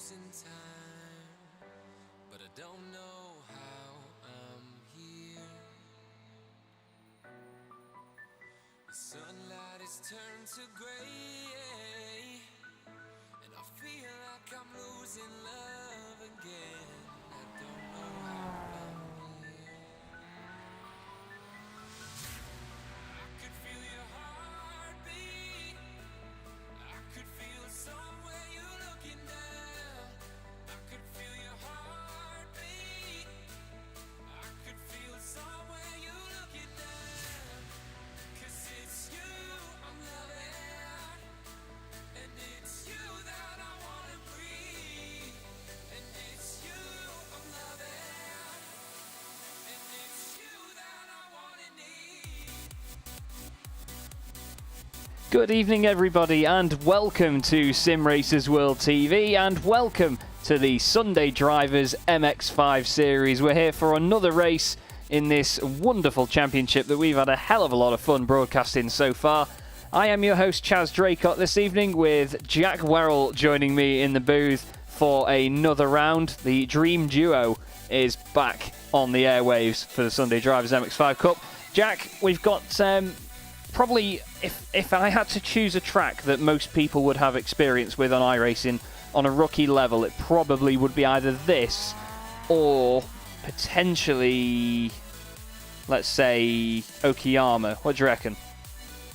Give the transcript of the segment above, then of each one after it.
frozen time, but I don't know how I'm here. The sunlight has turned to grey, and I feel like I'm losing love again. I don't know how I'm here. I could feel your heartbeat. I could feel somewhere you looking down. I could feel your heartbeat. I could feel somewhere you looking down. 'Cause it's you I'm loving, and it's you that I wanna breathe. And it's you I'm loving, and it's you that I wanna need. Good evening, everybody, and welcome to Simracersworld TV, and welcome to the Sunday Drivers MX-5 series. We're here for another race in this wonderful championship that we've had a hell of a lot of fun broadcasting so far. I am your host, Chaz Draycott, this evening, with Jack Werrell joining me in the booth for another round. The Dream Duo is back on the airwaves for the Sunday Drivers MX-5 Cup. Jack, we've got probably, if I had to choose a track that most people would have experience with on iRacing on a rookie level, it probably would be either this or potentially, let's say, Okayama. What do you reckon?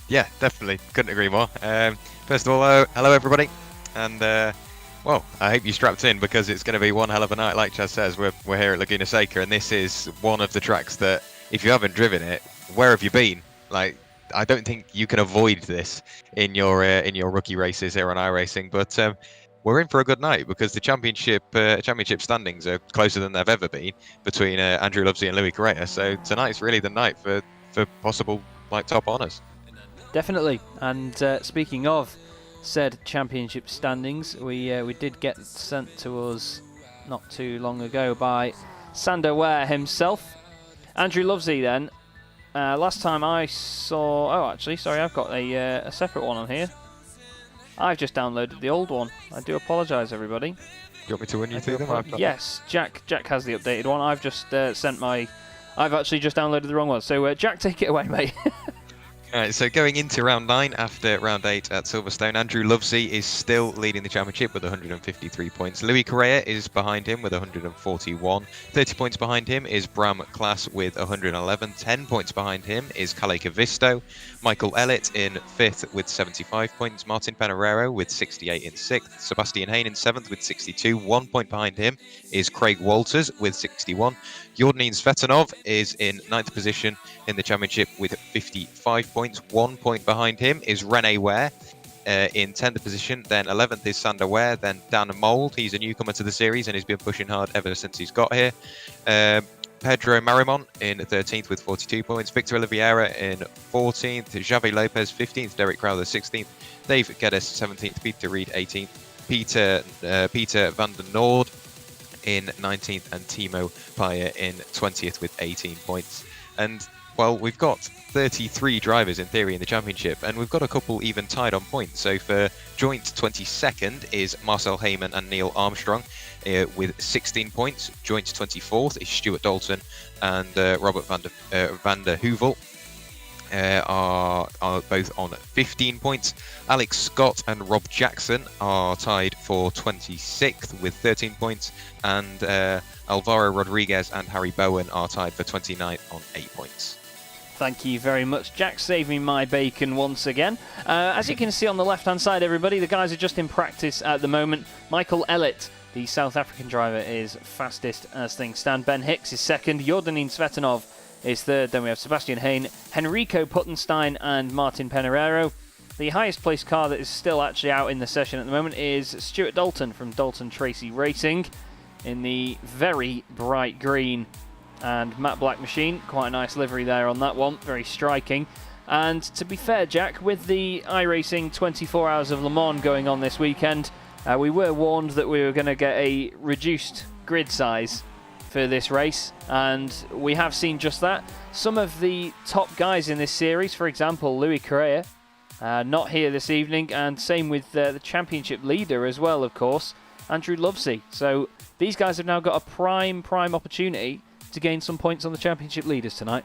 Yeah, definitely. Couldn't agree more. First of all, hello everybody. And, well, I hope you strapped in because it's going to be one hell of a night. Like Chaz says, we're here at Laguna Seca, and this is one of the tracks that, if you haven't driven it, where have you been? Like, I don't think you can avoid this in your rookie races here on iRacing. But we're in for a good night because the championship standings are closer than they've ever been between Andrew Lovesey and Louis Correa. So tonight's really the night for possible top honours. Definitely. And speaking of said championship standings, we did get sent to us not too long ago by Sander Ware himself. Andrew Lovesey then. Last time I saw... Oh, actually, sorry, I've got a separate one on here. I've just downloaded the old one. I do apologise, everybody. Do you want me to run you through them? Yes, Jack has the updated one. I've just I've actually just downloaded the wrong one. So, Jack, take it away, mate. Alright, so going into round 9 after round 8 at Silverstone, Andrew Lovesey is still leading the championship with 153 points. Louis Correa is behind him with 141. 30 points behind him is Bram Klaas with 111. 10 points behind him is Kaleka Visto. Michael Ellett in 5th with 75 points. Martin Pereira with 68 in 6th. Sebastian Hain in 7th with 62. 1 point behind him is Craig Walters with 61. Jordanin Svetanov is in 9th position in the championship with 55 points. 1 point behind him is Rene Ware in 10th position. Then 11th is Sander Ware. Then Dan Mould. He's a newcomer to the series and he's been pushing hard ever since he's got here. Pedro Marimon in 13th with 42 points. Victor Oliveira in 14th. Javi Lopez 15th. Derek Crowther 16th. Dave Geddes 17th. Peter Reed 18th. Peter van den Noord in 19th, and Timo Paya in 20th with 18 points. And, well, we've got 33 drivers in theory in the championship, and we've got a couple even tied on points. So for joint 22nd is Marcel Heyman and Neil Armstrong with 16 points. Joint 24th is Stuart Dalton and Robert van der Heuvel. Are both on 15 points. Alex Scott and Rob Jackson are tied for 26th with 13 points, and Alvaro Rodriguez and Harry Bowen are tied for 29th on 8 points. Thank you very much, Jack, saving my bacon once again. As you can see on the left-hand side, everybody, the guys are just in practice at the moment. Michael Ellett, the South African driver, is fastest as things stand. Ben Hicks is second. Jordanin Svetanov is third. Then we have Sebastian Hain, Henrico Puttenstein and Martin Pereira. The highest placed car that is still actually out in the session at the moment is Stuart Dalton from Dalton Tracy Racing in the very bright green and matte black machine. Quite a nice livery there on that one, very striking. And to be fair, Jack, with the iRacing 24 Hours of Le Mans going on this weekend, we were warned that we were going to get a reduced grid size for this race, and we have seen just that. Some of the top guys in this series, for example, Louis Correa, not here this evening, and same with the championship leader as well, of course. Andrew Lovesey. So these guys have now got a prime opportunity to gain some points on the championship leaders tonight.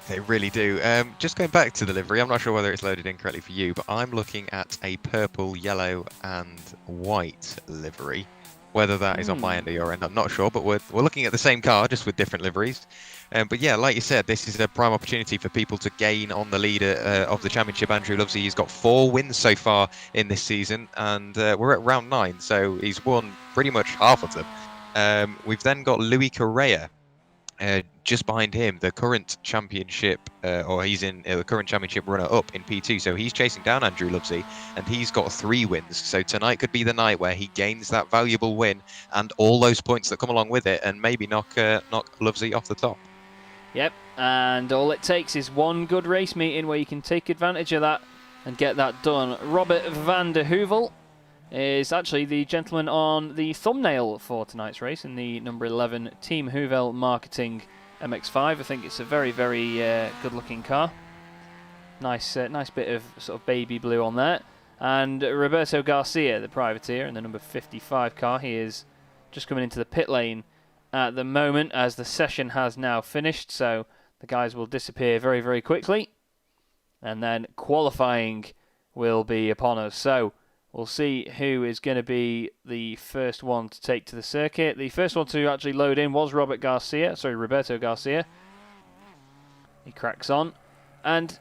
They really do. Just going back to the livery, I'm not sure whether it's loaded in correctly for you, but I'm looking at a purple, yellow and white livery. Whether that is on my end or your end, I'm not sure, but we're looking at the same car, just with different liveries. But yeah, like you said, this is a prime opportunity for people to gain on the leader of the championship, Andrew Lovesey. He's got 4 wins so far in this season, and we're at round 9, so he's won pretty much half of them. We've then got Louis Correa. Just behind him, the current championship, or he's in the current championship runner-up in P2, so he's chasing down Andrew Lovesey, and he's got 3 wins. So tonight could be the night where he gains that valuable win and all those points that come along with it, and maybe knock Lovesey off the top. Yep, and all it takes is one good race meeting where you can take advantage of that and get that done. Robert van der Heuvel is actually the gentleman on the thumbnail for tonight's race in the number 11 Team Heuvel Marketing MX-5. I think it's a very, very good-looking car. Nice bit of sort of baby blue on there. And Roberto Garcia, the privateer, in the number 55 car. He is just coming into the pit lane at the moment as the session has now finished. So the guys will disappear very, very quickly. And then qualifying will be upon us. So we'll see who is going to be the first one to take to the circuit. The first one to actually load in was Roberto Garcia. He cracks on. And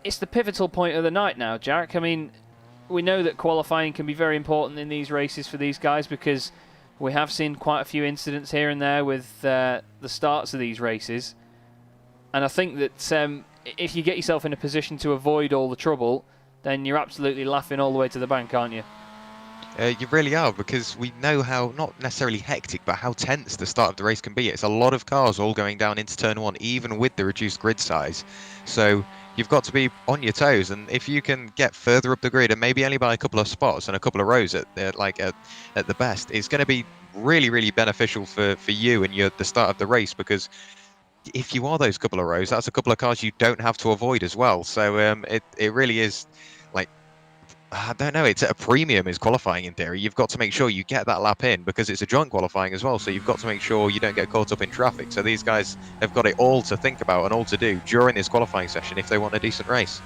it's the pivotal point of the night now, Jack. I mean, we know that qualifying can be very important in these races for these guys because we have seen quite a few incidents here and there with the starts of these races. And I think that if you get yourself in a position to avoid all the trouble, then you're absolutely laughing all the way to the bank, aren't you? You really are, because we know how, not necessarily hectic, but how tense the start of the race can be. It's a lot of cars all going down into turn 1, even with the reduced grid size. So you've got to be on your toes, and if you can get further up the grid, and maybe only by a couple of spots and a couple of rows at the best, it's going to be really, really beneficial for you and the start of the race, because if you are those couple of rows, that's a couple of cars you don't have to avoid as well. So it really is, like, I don't know, it's at a premium is qualifying in theory. You've got to make sure you get that lap in because it's a joint qualifying as well. So you've got to make sure you don't get caught up in traffic. So these guys have got it all to think about and all to do during this qualifying session if they want a decent race.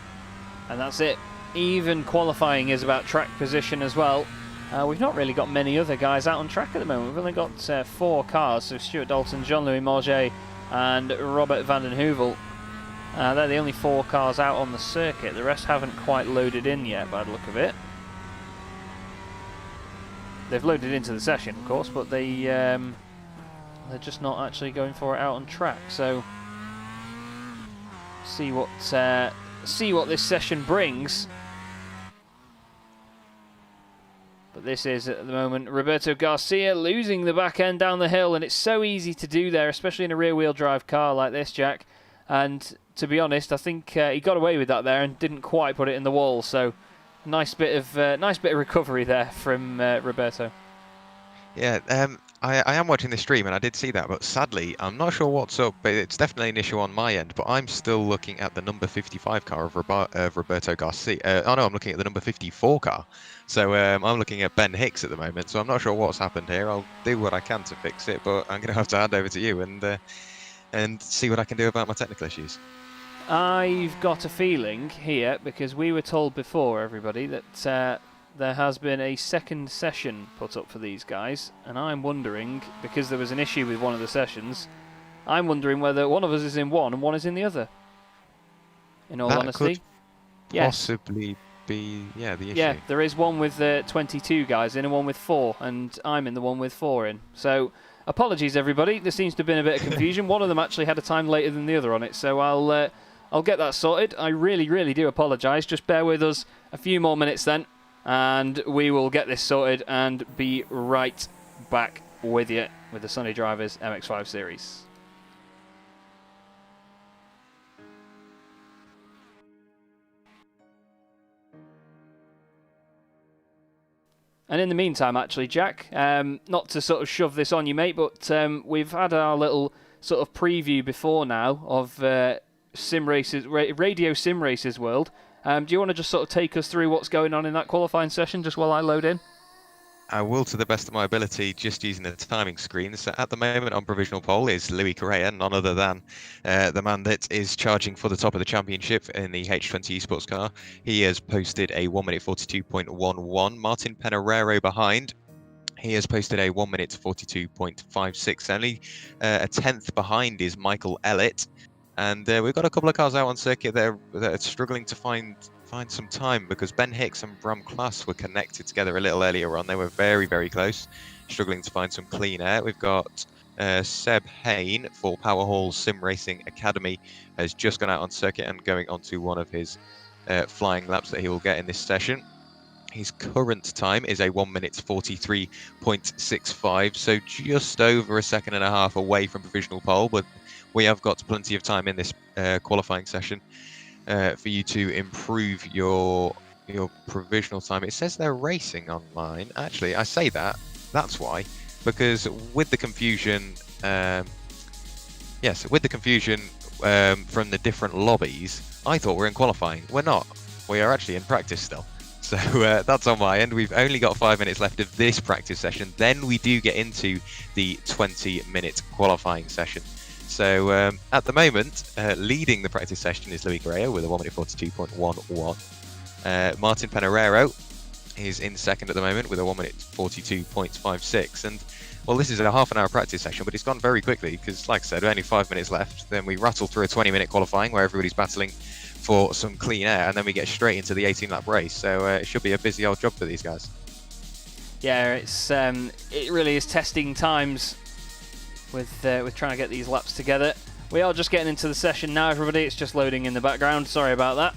And that's it. Even qualifying is about track position as well. We've not really got many other guys out on track at the moment. We've only got 4 cars. So Stuart Dalton, Jean-Louis Morget and Robert van den Heuvel. They're the only 4 cars out on the circuit. The rest haven't quite loaded in yet by the look of it. They've loaded into the session, of course, but they're just not actually going for it out on track. So see what this session brings. But this is, at the moment, Roberto Garcia losing the back end down the hill, and it's so easy to do there, especially in a rear-wheel drive car like this, Jack. And to be honest, I think he got away with that there and didn't quite put it in the wall. So nice bit of recovery there from Roberto. Yeah, I am watching the stream and I did see that, but sadly, I'm not sure what's up, but it's definitely an issue on my end. But I'm still looking at the number 55 car of Roberto Garcia. Oh no, I'm looking at the number 54 car. So I'm looking at Ben Hicks at the moment. So I'm not sure what's happened here. I'll do what I can to fix it, but I'm going to have to hand over to you and see what I can do about my technical issues. I've got a feeling here, because we were told before, everybody, that there has been a second session put up for these guys, and I'm wondering, because there was an issue with one of the sessions, I'm wondering whether one of us is in one and one is in the other. In all honesty. Could possibly be, the issue. Yeah, there is one with 22 guys in and one with 4, and I'm in the one with 4 in. So apologies, everybody. There seems to have been a bit of confusion. One of them actually had a time later than the other on it, so I'll get that sorted. I really, really do apologise. Just bear with us a few more minutes then, and we will get this sorted and be right back with you with the Sunday Drivers MX-5 series. And in the meantime, actually, Jack, not to sort of shove this on you, mate, but we've had our little sort of preview before now of Radio Simracersworld. Do you want to just sort of take us through what's going on in that qualifying session just while I load in? I will, to the best of my ability, just using the timing screen. So at the moment on provisional pole is Louis Correa, none other than the man that is charging for the top of the championship in the H20 esports car. He has posted a 1 minute 42.11. Martin Pereira behind. He has posted a 1 minute 42.56. Only a tenth behind is Michael Ellett. And we've got a couple of cars out on circuit that are struggling to find some time, because Ben Hicks and Bram Klaas were connected together a little earlier on. They were very, very close, struggling to find some clean air. We've got Seb Hain for Power Hall's Sim Racing Academy has just gone out on circuit and going onto one of his flying laps that he will get in this session. His current time is a 1 minute 43.65, so just over a second and a half away from provisional pole, but we have got plenty of time in this qualifying session for you to improve your provisional time. It says they're racing online. Actually, I say that's why, because with the confusion, from the different lobbies, I thought we're in qualifying. We're not. We are actually in practice still. So that's on my end. We've only got 5 minutes left of this practice session. Then we do get into the 20-minute qualifying session. So at the moment, leading the practice session is Louis Correa with a 1 minute 42.11. Martin Pereira is in second at the moment with a 1 minute 42.56. And well, this is a half an hour practice session, but it's gone very quickly because, like I said, only 5 minutes left. Then we rattle through a 20-minute qualifying where everybody's battling for some clean air, and then we get straight into the 18-lap race. So it should be a busy old job for these guys. Yeah, it really is testing times with trying to get these laps together. We are just getting into the session now, everybody. It's just loading in the background. Sorry about that.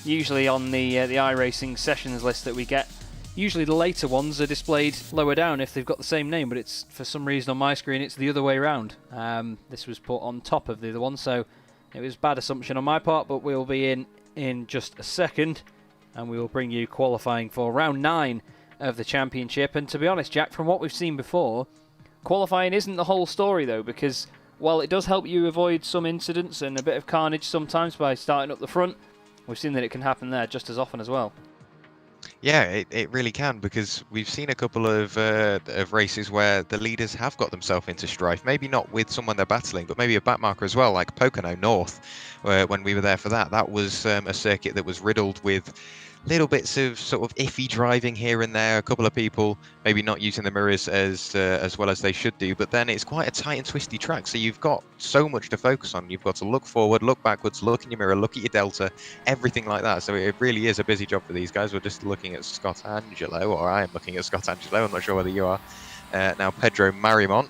Usually on the iRacing sessions list that we get, usually the later ones are displayed lower down if they've got the same name, but it's, for some reason on my screen, it's the other way around. This was put on top of the other one, so it was a bad assumption on my part, but we'll be in just a second, and we will bring you qualifying for round 9 of the championship. And to be honest, Jack, from what we've seen before, qualifying isn't the whole story though, because while it does help you avoid some incidents and a bit of carnage sometimes by starting up the front, we've seen that it can happen there just as often as well. Yeah, it really can, because we've seen a couple of races where the leaders have got themselves into strife. Maybe not with someone they're battling, but maybe a backmarker as well, like Pocono North, when we were there for that. That was a circuit that was riddled with little bits of sort of iffy driving here and there. A couple of people maybe not using the mirrors as well as they should do, but then it's quite a tight and twisty track, so you've got so much to focus on. You've got to look forward, look backwards, look in your mirror, look at your delta, everything like that. So it really is a busy job for these guys. We're just looking at Scott Angelo, or I am looking at Scott Angelo. I'm not sure whether you are. Now Pedro Marimont,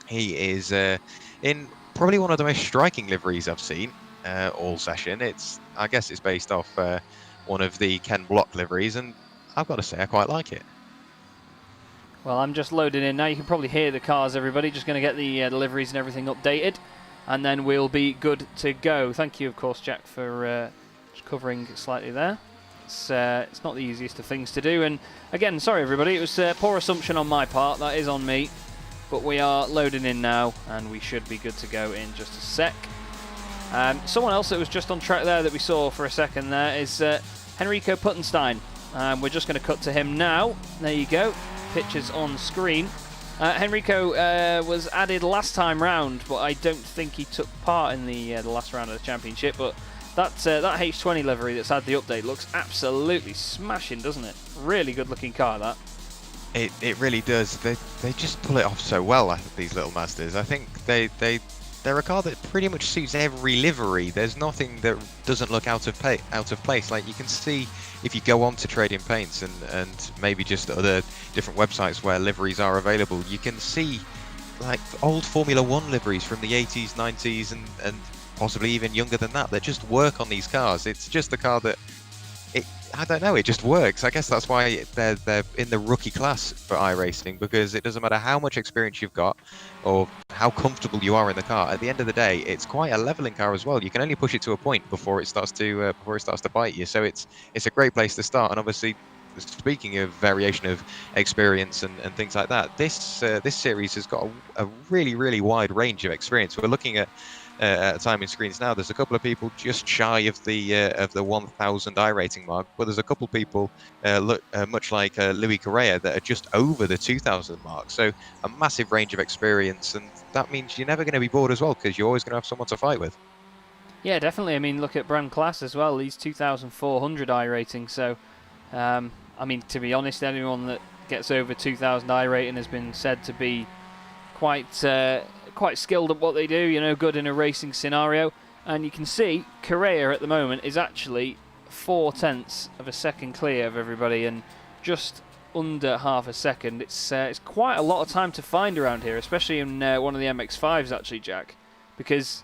he is in probably one of the most striking liveries I've seen all session. I guess it's based off one of the Ken Block liveries, and I've got to say I quite like it. Well, I'm just loading in now. You can probably hear the cars, everybody. Just going to get the liveries and everything updated, and then we'll be good to go. Thank you, of course, Jack, for just covering slightly there. It's not the easiest of things to do, and again, sorry everybody, it was a poor assumption on my part. That is on me, but we are loading in now, and we should be good to go in just a sec. Someone else that was just on track there that we saw for a second there is Henrico Puttenstein. We're just going to cut to him now. There you go. Pictures on screen. Henrico was added last time round, but I don't think he took part in the last round of the championship. But that H20 livery that's had the update looks absolutely smashing, doesn't it? Really good looking car, that. It really does. They just pull it off so well, these little masters. I think they're a car that pretty much suits every livery. There's nothing that doesn't look out of place. Like, you can see if you go on to Trading Paints and maybe just other different websites where liveries are available, you can see like old Formula 1 liveries from the 80s, 90s, and possibly even younger than that just work on these cars. It's just a car that I don't know, it just works. I guess that's why they're in the rookie class for iRacing, because it doesn't matter how much experience you've got or how comfortable you are in the car. At the end of the day, it's quite a leveling car as well. You can only push it to a point before it starts to bite you. So it's a great place to start. And obviously, speaking of variation of experience and things like that, this series has got a really, really wide range of experience. We're looking at timing screens now, there's a couple of people just shy of the 1,000 iRating mark, but there's a couple of people much like Louis Correa that are just over the 2,000 mark. So a massive range of experience, and that means you're never going to be bored as well because you're always going to have someone to fight with. Yeah, definitely. I mean, look at Bram Class as well. He's 2,400 iRating. So, I mean, to be honest, anyone that gets over 2,000 iRating has been said to be quite skilled at what they do. You know, good in a racing scenario. And you can see Correa at the moment is actually 0.4 of a second clear of everybody, and just under half a second. It's quite a lot of time to find around here, especially in one of the MX-5s, actually, Jack, because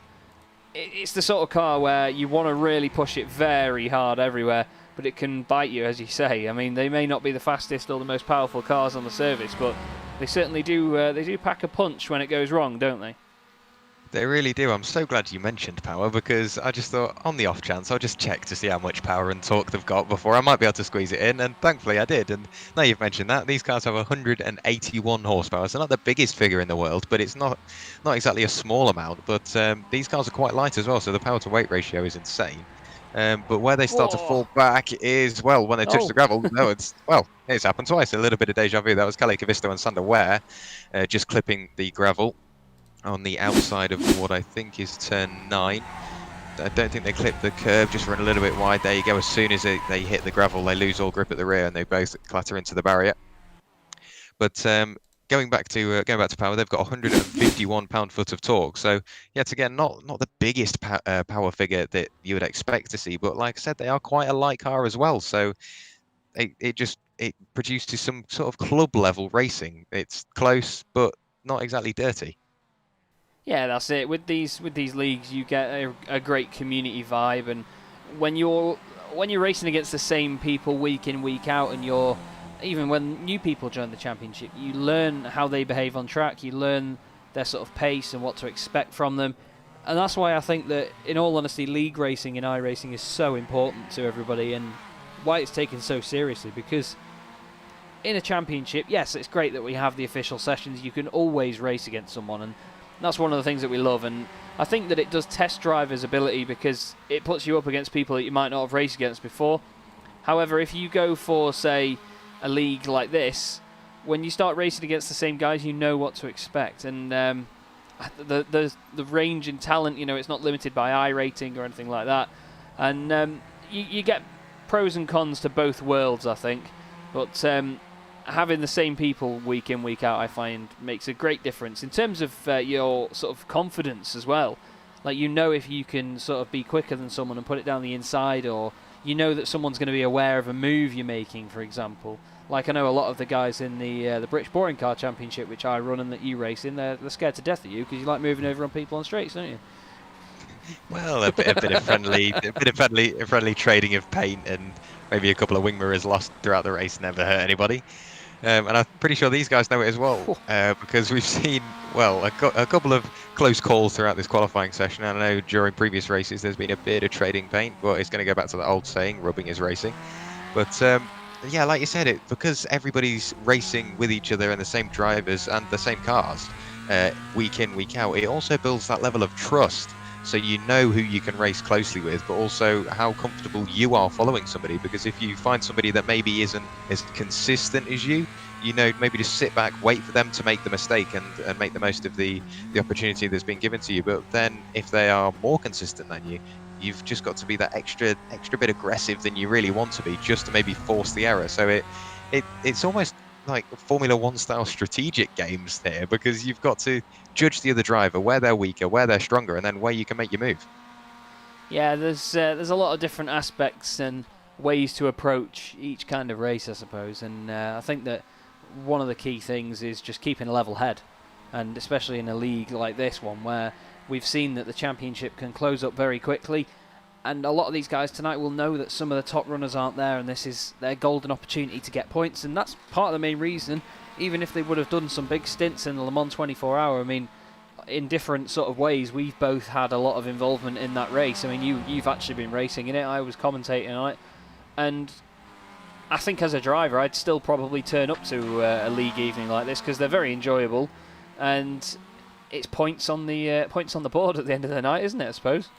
it's the sort of car where you want to really push it very hard everywhere, but it can bite you, as you say. I mean, they may not be the fastest or the most powerful cars on the service, but they certainly do. They do pack a punch when it goes wrong, don't they? They really do. I'm so glad you mentioned power, because I just thought, on the off chance, I'll just check to see how much power and torque they've got before I might be able to squeeze it in, and thankfully I did. And now you've mentioned that, these cars have 181 horsepower, so not the biggest figure in the world, but it's not exactly a small amount. But these cars are quite light as well, so the power to weight ratio is insane. But where they start to fall back is, well, when they touch the gravel. No, it's happened twice. A little bit of deja vu. That was Kelly Cavisto and Sander Ware just clipping the gravel on the outside of what I think is turn 9. I don't think they clipped the curb, just run a little bit wide. There you go. As soon as they hit the gravel, they lose all grip at the rear and they both clatter into the barrier. But going back to power, they've got 151 pound-foot of torque. So yet again, not the biggest power figure that you would expect to see, but like I said, they are quite a light car as well. So it produces some sort of club level racing. It's close, but not exactly dirty. Yeah, that's it. With these leagues, you get a great community vibe, and when you're racing against the same people week in, week out, and even when new people join the championship, you learn how they behave on track, you learn their sort of pace and what to expect from them. And that's why I think that, in all honesty, league racing and iRacing is so important to everybody, and why it's taken so seriously, because in a championship, yes, it's great that we have the official sessions, you can always race against someone, and that's one of the things that we love. And I think that it does test drivers' ability, because it puts you up against people that you might not have raced against before. However, if you go for, say, a league like this, when you start racing against the same guys, you know what to expect. And the range and talent, you know, it's not limited by iRating or anything like that. And you get pros and cons to both worlds, I think. But having the same people week in, week out, I find makes a great difference in terms of your sort of confidence as well. Like, you know, if you can sort of be quicker than someone and put it down the inside, or you know that someone's going to be aware of a move you're making, for example. Like, I know a lot of the guys in the British Boring Car Championship, which I run and that you race in, they're scared to death of you because you like moving over on people on straights, don't you? Well, a bit of friendly trading of paint, and maybe a couple of wing mirrors lost throughout the race never hurt anybody. And I'm pretty sure these guys know it as well, because we've seen, well, a couple of close calls throughout this qualifying session. I know during previous races there's been a bit of trading paint, but it's going to go back to the old saying, rubbing is racing. But yeah, like you said, because everybody's racing with each other and the same drivers and the same cars week in, week out, it also builds that level of trust. So you know who you can race closely with, but also how comfortable you are following somebody. Because if you find somebody that maybe isn't as consistent as you know, maybe just sit back, wait for them to make the mistake and make the most of the opportunity that's been given to you. But then if they are more consistent than you, you've just got to be that extra bit aggressive than you really want to be, just to maybe force the error. So it's almost like Formula One style strategic games there, because you've got to judge the other driver, where they're weaker, where they're stronger, and then where you can make your move. Yeah, there's a lot of different aspects and ways to approach each kind of race, I suppose. And I think that one of the key things is just keeping a level head, and especially in a league like this one, where we've seen that the championship can close up very quickly. And a lot of these guys tonight will know that some of the top runners aren't there, and this is their golden opportunity to get points. And that's part of the main reason, even if they would have done some big stints in the Le Mans 24 Hour, I mean, in different sort of ways, we've both had a lot of involvement in that race. I mean, you've actually been racing in it, I was commentating on it. And I think as a driver, I'd still probably turn up to a league evening like this, because they're very enjoyable. And it's points on the board at the end of the night, isn't it? I suppose.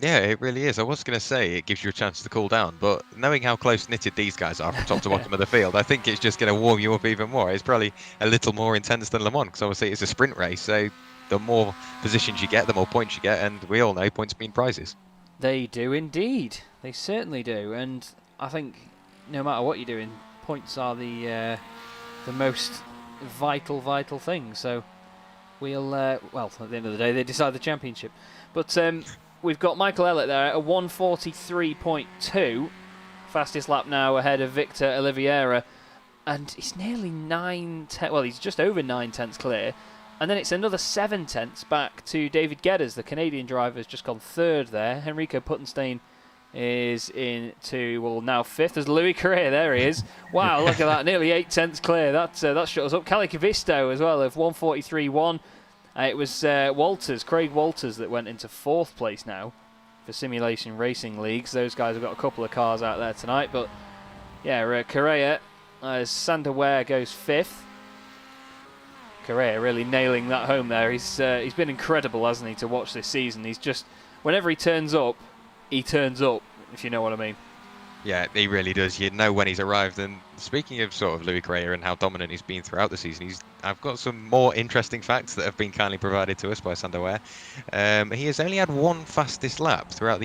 Yeah, it really is. I was going to say it gives you a chance to cool down, but knowing how close-knitted these guys are from top to bottom of the field, I think it's just going to warm you up even more. It's probably a little more intense than Le Mans, because obviously it's a sprint race, so the more positions you get, the more points you get, and we all know points mean prizes. They do indeed. They certainly do, and I think no matter what you're doing, points are the most vital thing. So we'll well, at the end of the day, they decide the championship. But we've got Michael Elliott there at a 1:43.2, fastest lap now ahead of Victor Oliveira, and he's nearly 9/10. Well, he's just over 9/10 clear. And then it's another 7/10 back to David Geddes, the Canadian driver, has just gone third there. Henrico Puttenstein is into, well, now fifth. There's Louis Correa, there he is. Wow, look at that, nearly 8/10 clear. That shut us up. Cali Cavisto as well of 1:43.1. It was Craig Walters, that went into fourth place now for Simulation Racing Leagues. Those guys have got a couple of cars out there tonight. But yeah, Correa, as Sander Ware goes fifth. Correa really nailing that home there. He's been incredible, hasn't he, to watch this season. He's just, whenever he turns up, if you know what I mean. Yeah, he really does. You know when he's arrived. And speaking of sort of Louis Correa and how dominant he's been throughout the season, I've got some more interesting facts that have been kindly provided to us by Sander Ware. He has only had one fastest lap throughout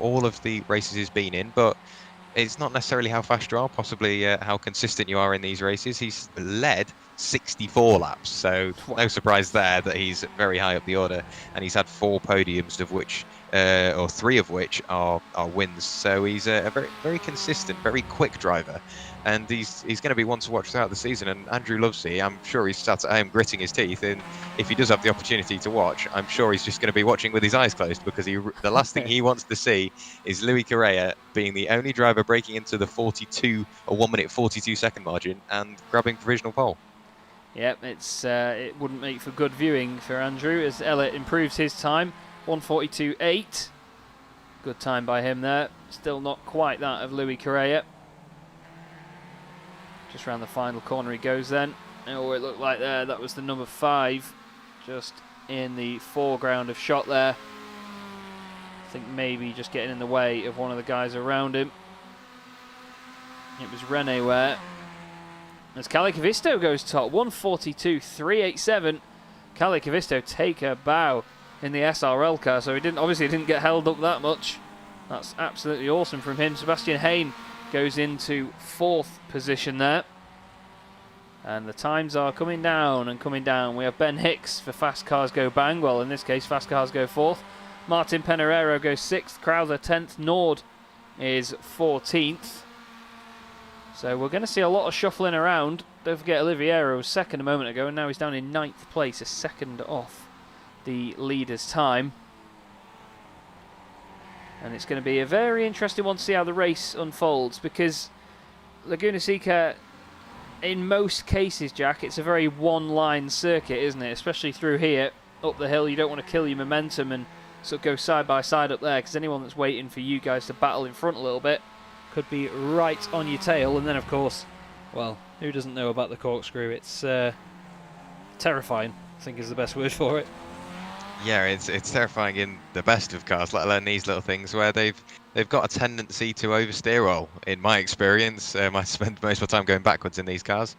all of the races he's been in, but it's not necessarily how fast you are, possibly how consistent you are in these races. He's led 64 laps, so no surprise there that he's very high up the order, and he's had 4 podiums, of which, or 3 of which are wins. So he's a very consistent, very quick driver, and he's going to be one to watch throughout the season. And Andrew Lovesey, I'm sure he's sat at home gritting his teeth, and if he does have the opportunity to watch, I'm sure he's just going to be watching with his eyes closed, because the last thing he wants to see is Louis Correa being the only driver breaking into the 1 minute 42 second margin and grabbing provisional pole. Yep, it wouldn't make for good viewing for Andrew as Elliott improves his time, 1:42.8. Good time by him there. Still not quite that of Louis Correa. Just round the final corner he goes then. Oh, it looked like there, that was the number 5, just in the foreground of shot there. I think maybe just getting in the way of one of the guys around him. It was Rene Ware. As Cali Cavisto goes top, 1:42.387. Cali Cavisto take a bow in the SRL car, so he didn't get held up that much. That's absolutely awesome from him. Sebastian Hain goes into 4th position there. And the times are coming down and coming down. We have Ben Hicks for Fast Cars Go Bang. Well, in this case, Fast Cars go 4th. Martin Peneiro goes 6th. Crowther 10th. Nord is 14th. So we're going to see a lot of shuffling around. Don't forget Oliveira was 2nd a moment ago, and now he's down in 9th place, a 2nd off the leader's time. And it's going to be a very interesting one to see how the race unfolds, because Laguna Seca, in most cases, Jack, it's a very one-line circuit, isn't it? Especially through here, up the hill. You don't want to kill your momentum and sort of go side by side up there, because anyone that's waiting for you guys to battle in front a little bit could be right on your tail. And then, of course, well, who doesn't know about the corkscrew? It's terrifying, I think is the best word for it. Yeah, it's terrifying in the best of cars, let alone these little things where they've got a tendency to oversteer. Well, in my experience, I spend most of my time going backwards in these cars.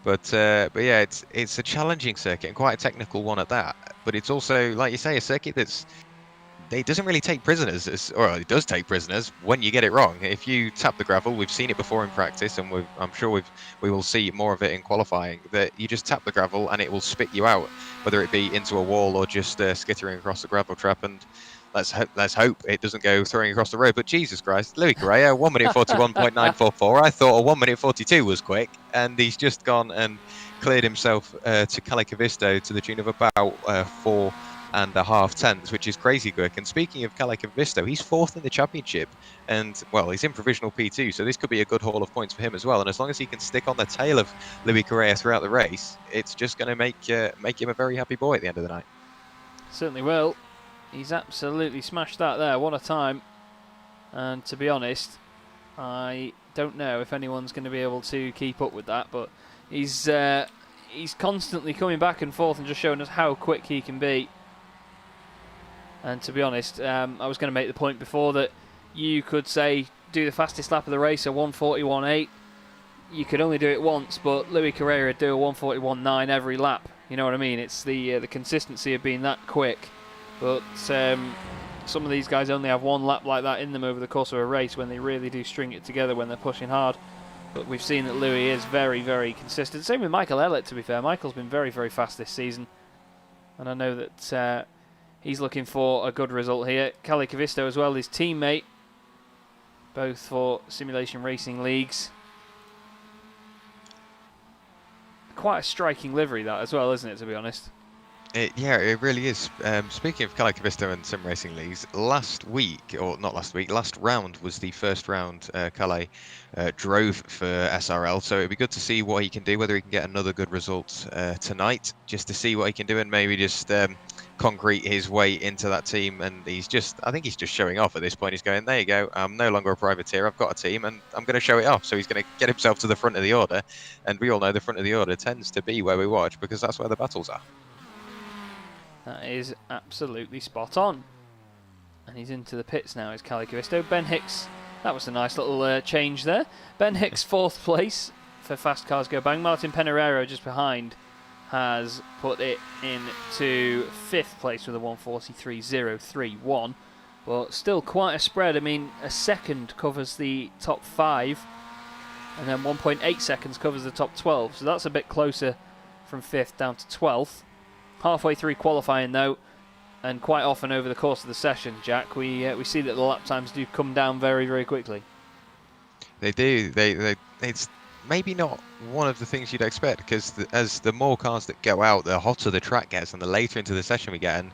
But yeah, it's a challenging circuit and quite a technical one at that. But it's also, like you say, a circuit it doesn't really take prisoners, or it does take prisoners when you get it wrong. If you tap the gravel, we've seen it before in practice, and I'm sure we will see more of it in qualifying, that you just tap the gravel and it will spit you out, whether it be into a wall or just skittering across the gravel trap. And let's hope it doesn't go throwing across the road. But Jesus Christ, Louis Correa, 1 minute 41.944. I thought a 1 minute 42 was quick, and he's just gone and cleared himself to Cali Cavisto to the tune of about 4.5 tenths, which is crazy quick. And speaking of Cali Cavisto, he's 4th in the championship, and well, he's in provisional P2, so this could be a good haul of points for him as well. And as long as he can stick on the tail of Louis Correa throughout the race, it's just going to make him a very happy boy at the end of the night. Certainly will. He's absolutely smashed that there. What a time. And to be honest, I don't know if anyone's going to be able to keep up with that, but he's he's constantly coming back and forth and just showing us how quick he can be. And to be honest, I was going to make the point before that you could say do the fastest lap of the race, a 1:41.8. You could only do it once, but Louis Carrera would do a 1:41.9 every lap. You know what I mean? It's the consistency of being that quick. But some of these guys only have one lap like that in them over the course of a race when they really do string it together when they're pushing hard. But we've seen that Louis is very, very consistent. Same with Michael Ellett, to be fair. Michael's been very, very fast this season. And I know that he's looking for a good result here. Cali Cavisto as well, his teammate. Both for simulation racing leagues. Quite a striking livery that as well, isn't it, to be honest? Yeah, it really is. Speaking of Cali Cavisto and sim racing leagues, last round was the first round Calais drove for SRL, so it'd be good to see what he can do, whether he can get another good result tonight, just to see what he can do and maybe just concrete his way into that team. And I think he's just showing off at this point. He's going, there you go, I'm no longer a privateer, I've got a team and I'm going to show it off. So he's going to get himself to the front of the order, and we all know the front of the order tends to be where we watch because that's where the battles are. That is absolutely spot on. And he's into the pits now, is Cali Cavisto. Ben Hicks, that was a nice little change there. Ben Hicks 4th place for Fast Cars Go Bang. Martin Peñarero just behind has put it into 5th place with a 1:43.031. But still quite a spread. I mean, a second covers the top 5 and then 1.8 seconds covers the top 12. So that's a bit closer from 5th down to 12th. Halfway through qualifying though, and quite often over the course of the session, Jack, we see that the lap times do come down very, very quickly. They do. It's maybe not one of the things you'd expect, because as the more cars that go out, the hotter the track gets, and the later into the session we get, and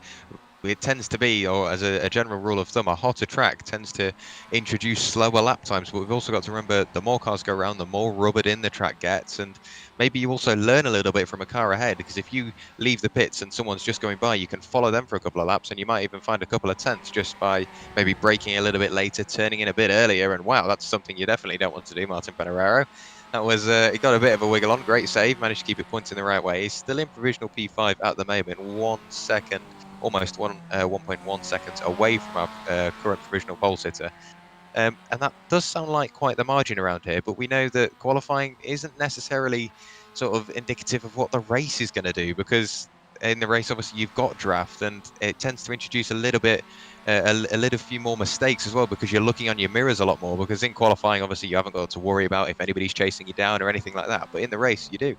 it tends to be, or as a general rule of thumb, a hotter track tends to introduce slower lap times. But we've also got to remember, the more cars go around, the more rubbered in the track gets, and maybe you also learn a little bit from a car ahead, because if you leave the pits and someone's just going by, you can follow them for a couple of laps, and you might even find a couple of tenths just by maybe braking a little bit later, turning in a bit earlier, and wow, that's something you definitely don't want to do, Martin Peñarero. That was, he got a bit of a wiggle on, great save, managed to keep it pointing the right way. He's still in provisional P5 at the moment, 1 second, almost 1.1 seconds away from our current provisional pole sitter. And that does sound like quite the margin around here, but we know that qualifying isn't necessarily sort of indicative of what the race is going to do, because in the race, obviously, you've got draft, and it tends to introduce a little bit, a little few more mistakes as well, because you're looking on your mirrors a lot more, because in qualifying, obviously, you haven't got to worry about if anybody's chasing you down or anything like that, but in the race, you do.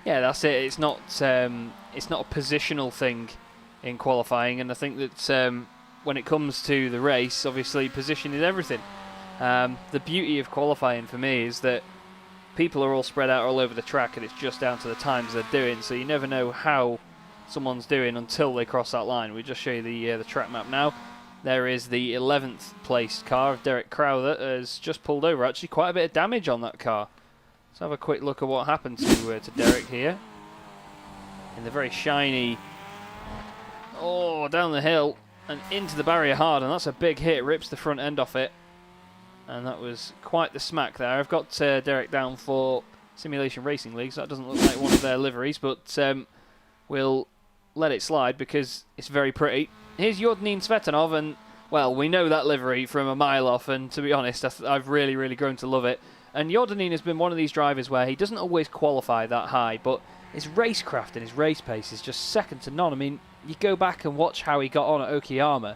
Yeah, that's it. It's not a positional thing in qualifying, and I think that when it comes to the race, obviously position is everything. The beauty of qualifying for me is that people are all spread out all over the track, and it's just down to the times they're doing, so you never know how someone's doing until they cross that line. We just show you the track map now. There is the 11th placed car of Derek Crowther that has just pulled over. Actually, quite a bit of damage on that car. Let's have a quick look at what happened to Derek here. In the very shiny... Oh, down the hill and into the barrier hard, and that's a big hit. Rips the front end off it. And that was quite the smack there. I've got Derek down for Simulation Racing League, so that doesn't look like one of their liveries, but we'll let it slide because it's very pretty. Here's Yordanin Svetanov, and, well, we know that livery from a mile off, and to be honest, I've really, really grown to love it. And Yordanin has been one of these drivers where he doesn't always qualify that high, but his racecraft and his race pace is just second to none. I mean, you go back and watch how he got on at Okayama.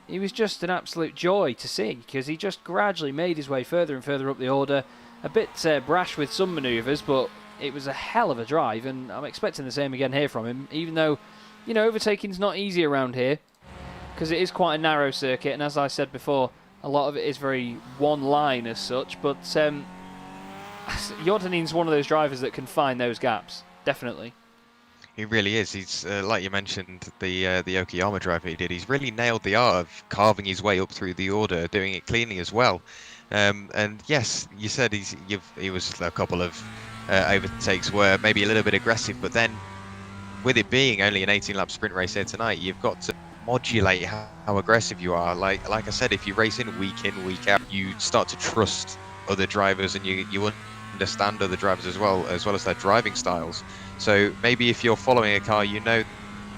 He was just an absolute joy to see, because he just gradually made his way further and further up the order. A bit brash with some manoeuvres, but it was a hell of a drive, and I'm expecting the same again here from him, even though, you know, overtaking's not easy around here, because it is quite a narrow circuit, and as I said before, a lot of it is very one line as such, but Yordanin's one of those drivers that can find those gaps, definitely. He really is. He's like you mentioned, the Okayama drive he did. He's really nailed the art of carving his way up through the order, doing it cleanly as well. And yes, you said he was a couple of overtakes were maybe a little bit aggressive, but then with it being only an 18-lap sprint race here tonight, you've got to modulate how aggressive you are. Like I said, if you race in, week out, you start to trust other drivers, and you understand other drivers as well as their driving styles. So maybe if you're following a car,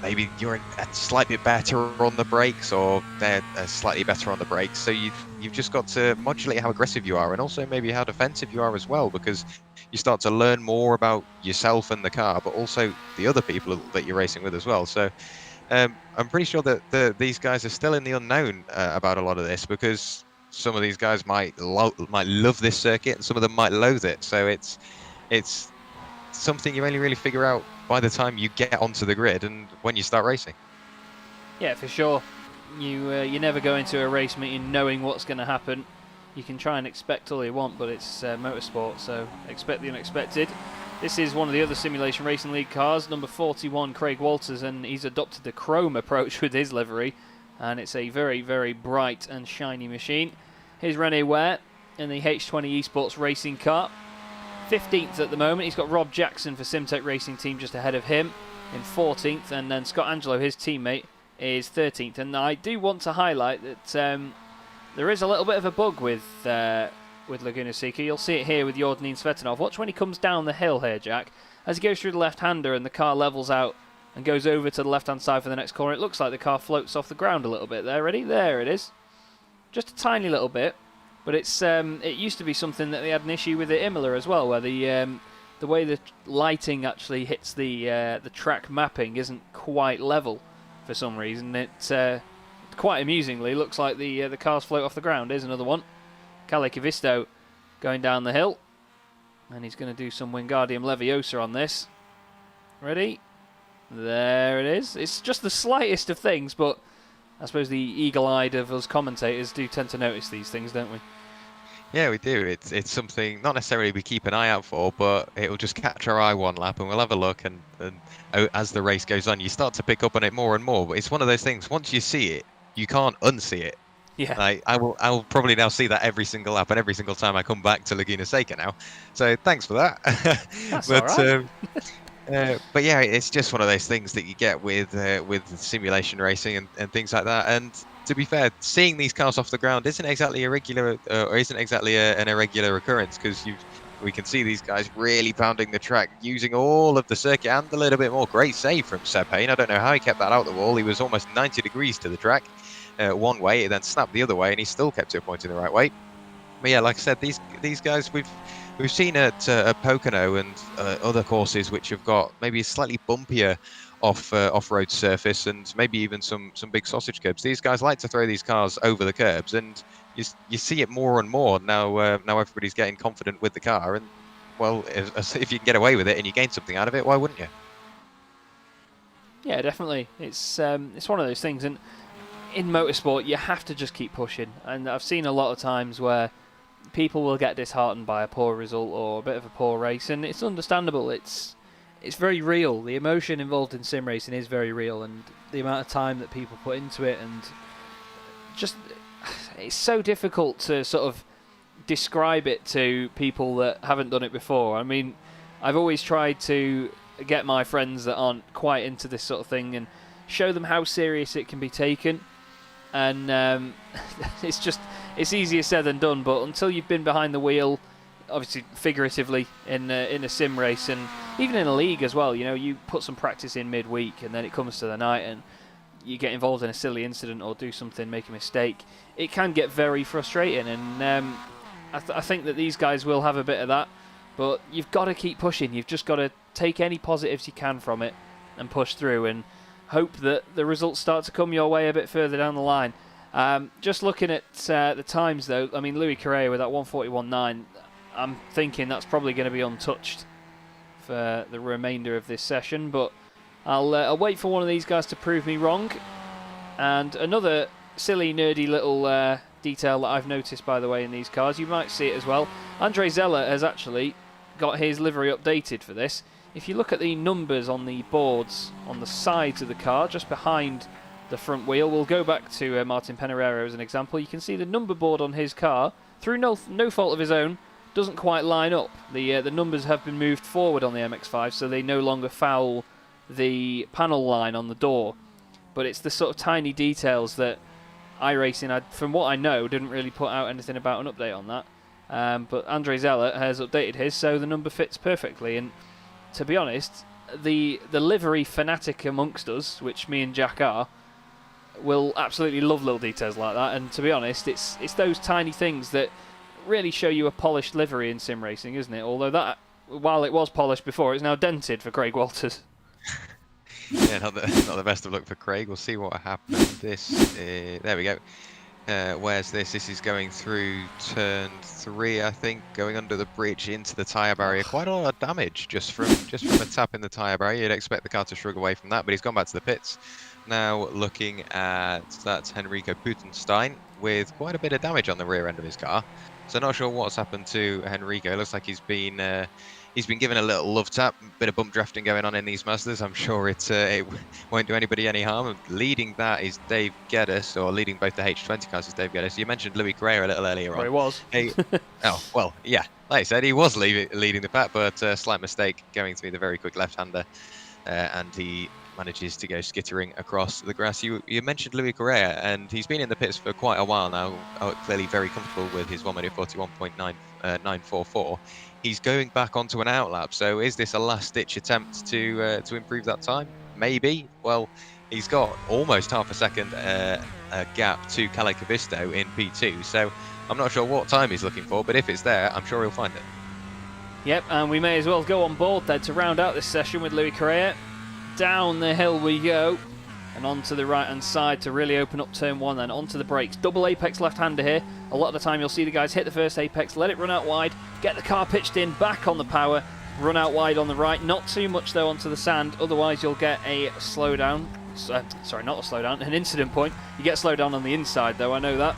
maybe you're a slight bit better on the brakes, or they're slightly better on the brakes. So you've just got to modulate how aggressive you are, and also maybe how defensive you are as well, because you start to learn more about yourself and the car, but also the other people that you're racing with as well. So I'm pretty sure that these guys are still in the unknown about a lot of this, because some of these guys might love this circuit, and some of them might loathe it. So it's something you only really figure out by the time you get onto the grid and when you start racing. Yeah, for sure. You never go into a race meeting knowing what's going to happen. You can try and expect all you want, but it's motorsport, so expect the unexpected. This is one of the other Simulation Racing League cars, number 41, Craig Walters, and he's adopted the chrome approach with his livery, and it's a very, very bright and shiny machine. Here's Rene Ware in the H20 Esports racing car. 15th at the moment. He's got Rob Jackson for Simtech Racing Team just ahead of him in 14th, and then Scott Angelo, his teammate, is 13th. And I do want to highlight that there is a little bit of a bug with Laguna Seca. You'll see it here with Yordanin Svetanov. Watch when he comes down the hill here, Jack. As he goes through the left-hander and the car levels out and goes over to the left-hand side for the next corner, it looks like the car floats off the ground a little bit there. Ready? There it is. Just a tiny little bit. But it's it used to be something that they had an issue with at Imola as well, where the way the lighting actually hits the track mapping isn't quite level for some reason. It quite amusingly looks like the cars float off the ground. Here's another one. Kalle Kavisto going down the hill, and he's going to do some Wingardium Leviosa on this. Ready? There it is. It's just the slightest of things, but I suppose the eagle-eyed of us commentators do tend to notice these things, don't we? Yeah, we do. It's something not necessarily we keep an eye out for, but it'll just catch our eye one lap, and we'll have a look. And as the race goes on, you start to pick up on it more and more. But it's one of those things. Once you see it, you can't unsee it. Yeah. Like, I will probably now see that every single lap and every single time I come back to Laguna Seca now. So thanks for that. That's but all right. but yeah, it's just one of those things that you get with simulation racing and things like that. And to be fair, seeing these cars off the ground isn't exactly an irregular occurrence, because we can see these guys really pounding the track, using all of the circuit and a little bit more. Great save from Seb Hain. I don't know how he kept that out the wall. He was almost 90 degrees to the track one way, and then snapped the other way, and he still kept it pointing the right way. But yeah, like I said, these guys we've seen at Pocono and other courses which have got maybe a slightly bumpier off-road surface, and maybe even some big sausage curbs. These guys like to throw these cars over the curbs, and you see it more and more now. Now everybody's getting confident with the car, and well, if you can get away with it and you gain something out of it, why wouldn't you? Yeah, definitely. It's one of those things, and in motorsport you have to just keep pushing. And I've seen a lot of times where people will get disheartened by a poor result or a bit of a poor race, and it's understandable. It's very real. The emotion involved in sim racing is very real, and the amount of time that people put into it, and just it's so difficult to sort of describe it to people that haven't done it before. I mean, I've always tried to get my friends that aren't quite into this sort of thing and show them how serious it can be taken, and it's easier said than done. But until you've been behind the wheel, obviously figuratively in a sim race, and even in a league as well, you know, you put some practice in midweek and then it comes to the night and you get involved in a silly incident or do something, make a mistake, it can get very frustrating. And I think that these guys will have a bit of that, but you've got to keep pushing. You've just got to take any positives you can from it and push through and hope that the results start to come your way a bit further down the line. Just looking at the times though, I mean, Louis Correa with that 1:41.9, I'm thinking that's probably going to be untouched for the remainder of this session, but I'll wait for one of these guys to prove me wrong. And another silly, nerdy little detail that I've noticed, by the way, in these cars, you might see it as well. Andre Zeller has actually got his livery updated for this. If you look at the numbers on the boards on the sides of the car, just behind the front wheel, we'll go back to Martin Pereira as an example. You can see the number board on his car, through no fault of his own, doesn't quite line up. The numbers have been moved forward on the MX-5, so they no longer foul the panel line on the door. But it's the sort of tiny details that iRacing, from what I know, didn't really put out anything about an update on that. But Andre Zeller has updated his, so the number fits perfectly. And to be honest, the livery fanatic amongst us, which me and Jack are, will absolutely love little details like that. And to be honest, it's those tiny things that really show you a polished livery in sim racing, isn't it? Although that, while it was polished before, it's now dented for Craig Walters. Yeah, not the best of luck for Craig. We'll see what happens. There we go. Where's this? This is going through turn 3, I think, going under the bridge into the tyre barrier. Quite a lot of damage just from a tap in the tyre barrier. You'd expect the car to shrug away from that, but he's gone back to the pits. Now looking at that's Henrico Putenstein with quite a bit of damage on the rear end of his car. So not sure what's happened to Henrico. It looks like he's been given a little love tap, bit of bump drafting going on in these Mazdas. I'm sure it won't do anybody any harm. And leading that is Dave Geddes, or leading both the H20 cars is Dave Geddes. You mentioned Louis Correa a little earlier on. He was. Oh, well, yeah. Like I said, he was leading the pack, but slight mistake going through the very quick left-hander. And he manages to go skittering across the grass. You mentioned Louis Correa, and he's been in the pits for quite a while now, clearly very comfortable with his 1 minute 41.944. He's going back onto an outlap, so is this a last-ditch attempt to improve that time? Maybe. Well, he's got almost half a second a gap to Kalle Kavisto in P2, so I'm not sure what time he's looking for, but if it's there, I'm sure he'll find it. Yep, and we may as well go on board then to round out this session with Louis Correa. Down the hill we go, and onto the right-hand side to really open up turn 1, then onto the brakes. Double apex left-hander here. A lot of the time you'll see the guys hit the first apex, let it run out wide, get the car pitched in, back on the power, run out wide on the right. Not too much though onto the sand, otherwise you'll get a slowdown. Sorry, not a slowdown, an incident point. You get slowed down on the inside though, I know that.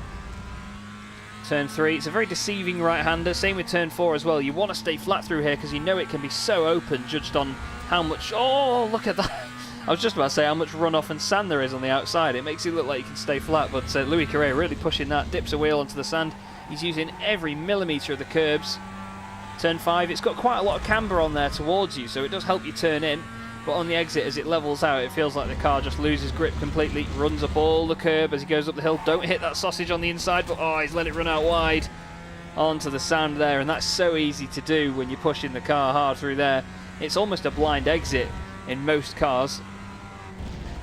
Turn 3, it's a very deceiving right-hander. Same with turn 4 as well. You want to stay flat through here because you know it can be so open, judged on how much... Oh, look at that. I was just about to say how much runoff and sand there is on the outside. It makes it look like you can stay flat, but Louis Correa really pushing that, dips a wheel onto the sand. He's using every millimetre of the curbs. Turn 5, it's got quite a lot of camber on there towards you, so it does help you turn in. But on the exit, as it levels out, it feels like the car just loses grip completely, runs up all the curb as he goes up the hill. Don't hit that sausage on the inside, but oh, he's let it run out wide onto the sand there, and that's so easy to do when you're pushing the car hard through there. It's almost a blind exit in most cars.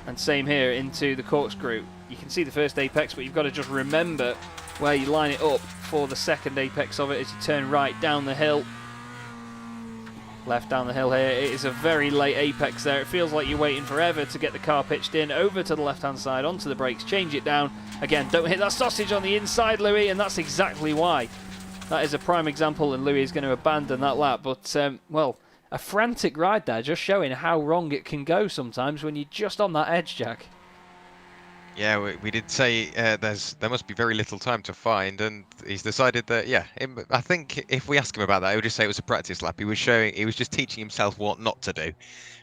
And same here into the corkscrew. You can see the first apex, but you've got to just remember where you line it up for the second apex of it as you turn right down the hill. Left down the hill here. It is a very late apex there. It feels like you're waiting forever to get the car pitched in, over to the left-hand side, onto the brakes, change it down. Again, don't hit that sausage on the inside, Louis, and that's exactly why. That is a prime example, and Louis is going to abandon that lap. But, well, a frantic ride there, just showing how wrong it can go sometimes when you're just on that edge, Jack. Yeah, we did say there must be very little time to find, and he's decided that, yeah, I think if we ask him about that, he would just say it was a practice lap. He was just teaching himself what not to do.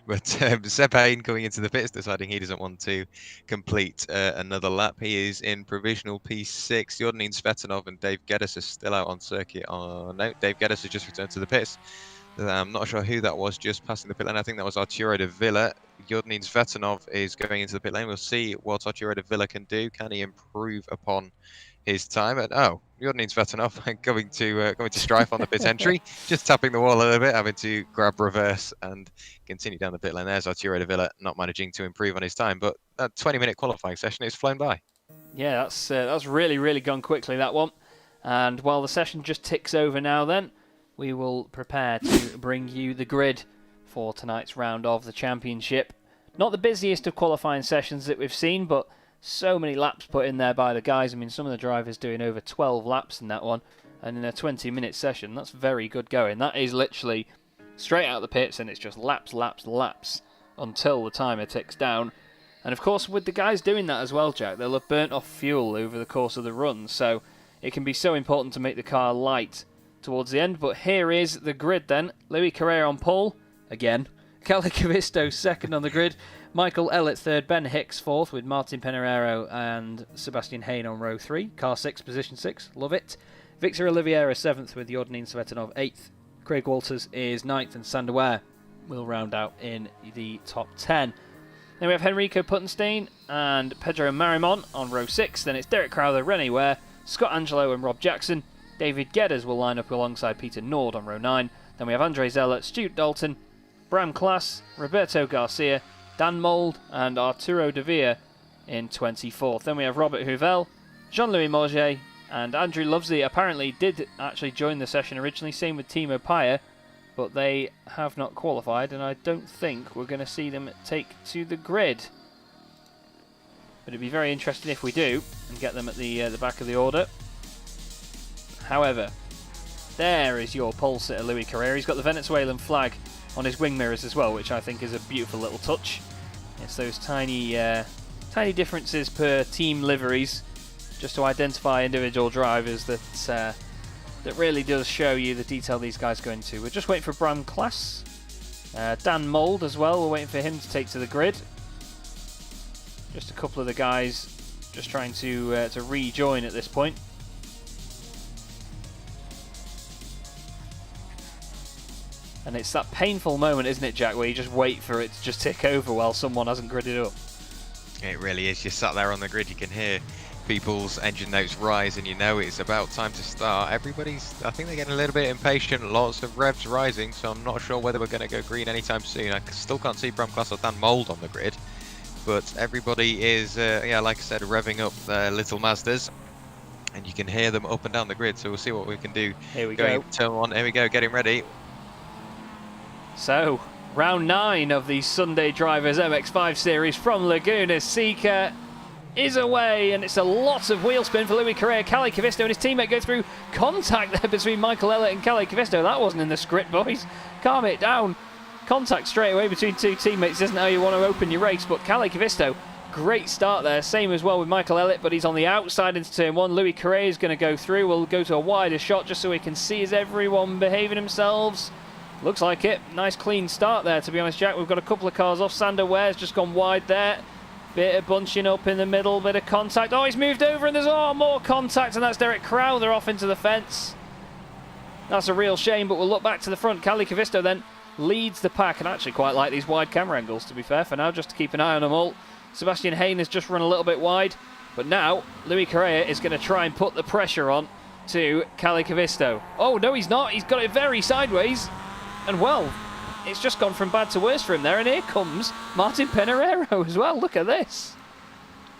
But Seb Hain going into the pits, deciding he doesn't want to complete another lap. He is in provisional P6. Jordanin Svetanov and Dave Geddes are still out on circuit. Oh, no, Dave Geddes has just returned to the pits. I'm not sure who that was just passing the pit lane. I think that was Arturo de Villa. Jordanin Svetanov is going into the pit lane. We'll see what Arturo de Villa can do. Can he improve upon his time? And Jordanin Svetanov going to strife on the pit entry, just tapping the wall a little bit, having to grab reverse and continue down the pit lane. There's Arturo de Villa not managing to improve on his time, but that 20-minute qualifying session is flown by. Yeah, that's really, really gone quickly, that one. And while the session just ticks over now then, we will prepare to bring you the grid for tonight's round of the championship. Not the busiest of qualifying sessions that we've seen, but so many laps put in there by the guys. I mean, some of the drivers doing over 12 laps in that one, and in a 20-minute session, that's very good going. That is literally straight out of the pits, and it's just laps, laps, laps until the timer ticks down. And of course, with the guys doing that as well, Jack, they'll have burnt off fuel over the course of the run, so it can be so important to make the car light towards the end. But here is the grid then. Louis Correa on pole, again. Kalle Kavisto second on the grid. Michael Ellett third. Ben Hicks fourth with Martin Pereiro and Sebastian Hain on row 3. Car 6, position 6. Love it. Victor Oliveira seventh with Jordanin Svetanov 8th. Craig Walters is 9th, and Sander Ware will round out in the top 10. Then we have Henrico Puttenstein and Pedro Marimon on row 6. Then it's Derek Crowther, Rene Ware, Scott Angelo and Rob Jackson. David Gedders will line up alongside Peter Nord on row 9. Then we have Andre Zeller, Stuart Dalton, Bram Klaas, Roberto Garcia, Dan Mould and Arturo De Vere in 24th. Then we have Robert Huvel, Jean-Louis Mauger and Andrew Lovesley apparently did actually join the session originally, same with Timo Paya, but they have not qualified and I don't think we're going to see them take to the grid. But it'd be very interesting if we do and get them at the back of the order. However, there is your pole sitter Louis Carrera. He's got the Venezuelan flag on his wing mirrors as well, which I think is a beautiful little touch. It's those tiny differences per team liveries, just to identify individual drivers that really does show you the detail these guys go into. We're just waiting for Bram Klaas, Dan Mould as well. We're waiting for him to take to the grid. Just a couple of the guys just trying to rejoin at this point. And it's that painful moment, isn't it, Jack, where you just wait for it to just tick over while someone hasn't gridded up. It really is. You're sat there on the grid, you can hear people's engine notes rise and you know it's about time to start. Everybody's, I think they're getting a little bit impatient, lots of revs rising, so I'm not sure whether we're going to go green anytime soon. I still can't see Bram Klaas or Dan Mould on the grid, but everybody is, yeah, like I said, revving up their little Mazdas. And you can hear them up and down the grid, so we'll see what we can do. Here we Going go. turn one, here we go, getting ready. So, round 9 of the Sunday Drivers MX-5 series from Laguna Seca is away, and it's a lot of wheel spin for Louis Carrera. Kalle Kavisto and his teammate go through contact there between Michael Elliott and Kalle Kavisto. That wasn't in the script, boys. Calm it down. Contact straight away between two teammates isn't how you want to open your race, but Kalle Kavisto, great start there. Same as well with Michael Elliott, but he's on the outside into turn 1. Louis Carrera is going to go through. We'll go to a wider shot just so we can see is everyone behaving themselves. Looks like it. Nice clean start there, to be honest, Jack. We've got a couple of cars off. Sander Ware's just gone wide there. Bit of bunching up in the middle, bit of contact. Oh, he's moved over and there's more contact, and that's Derek Crowther off into the fence. That's a real shame, but we'll look back to the front. Kalle Kavisto then leads the pack, and I actually quite like these wide camera angles, to be fair, for now, just to keep an eye on them all. Sebastian Hain has just run a little bit wide, but now Louis Carrera is going to try and put the pressure on to Kalle Kavisto. Oh, no, he's not. He's got it very sideways. And well, it's just gone from bad to worse for him there. And here comes Martin Peñarero as well. Look at this.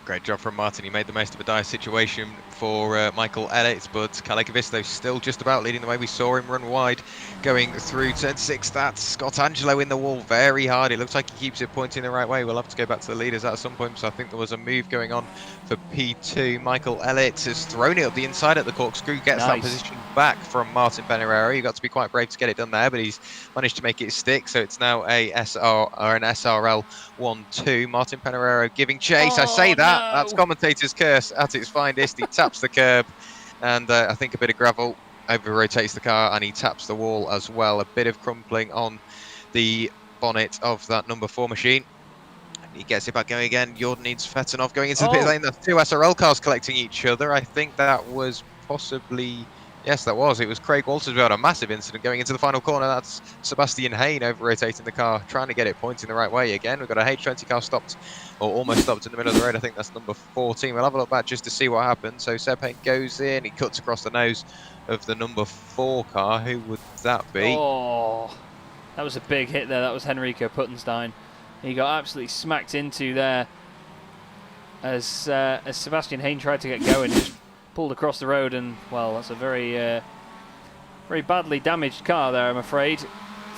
Great job from Martin. He made the most of a dire situation for Michael Elliott, but Kalle Kavisto still just about leading the way. We saw him run wide going through turn 6. That's Scott Angelo in the wall very hard. It looks like he keeps it pointing the right way. We'll have to go back to the leaders at some point, so I think there was a move going on for P2. Michael Elliott has thrown it up the inside at the corkscrew, gets that position back from Martin Peñarero. He got to be quite brave to get it done there, but he's managed to make it stick, so it's now a an SRL 1-2. Martin Peñarero giving chase. I say that. That's commentator's curse at its finest. He taps the curb, and I think a bit of gravel over rotates the car, and he taps the wall as well. A bit of crumpling on the bonnet of that number 4 machine. He gets it back going again. Jordan needs Fetanov going into the pit lane. That's 2 SRL cars collecting each other. I think that was possibly... Yes, that was. It was Craig Walters who had a massive incident going into the final corner. That's Sebastian Hain over-rotating the car, trying to get it pointing the right way again. We've got a H20 car stopped, or almost stopped in the middle of the road. I think that's number 14. We'll have a look back just to see what happens. So Seb Hain goes in. He cuts across the nose of the number 4 car. Who would that be? Oh, that was a big hit there. That was Henrico Puttenstein. He got absolutely smacked into there as Sebastian Hain tried to get going. Just pulled across the road, and well, that's a very badly damaged car there, I'm afraid,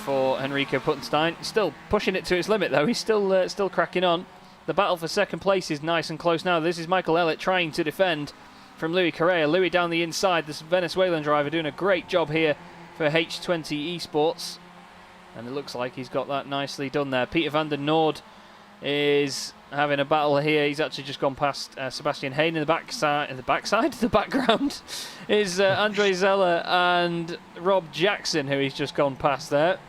for Henrico Puttenstein. Still pushing it to its limit though. He's still cracking on. The battle for second place is nice and close now. This is Michael Elliott trying to defend from Louis Carrera. Louis down the inside, this Venezuelan driver doing a great job here for H20 Esports, and it looks like he's got that nicely done there. Peter van der Noord is having a battle here. He's actually just gone past Sebastian Hain in the background is Andre Zeller and Rob Jackson, who he's just gone past there.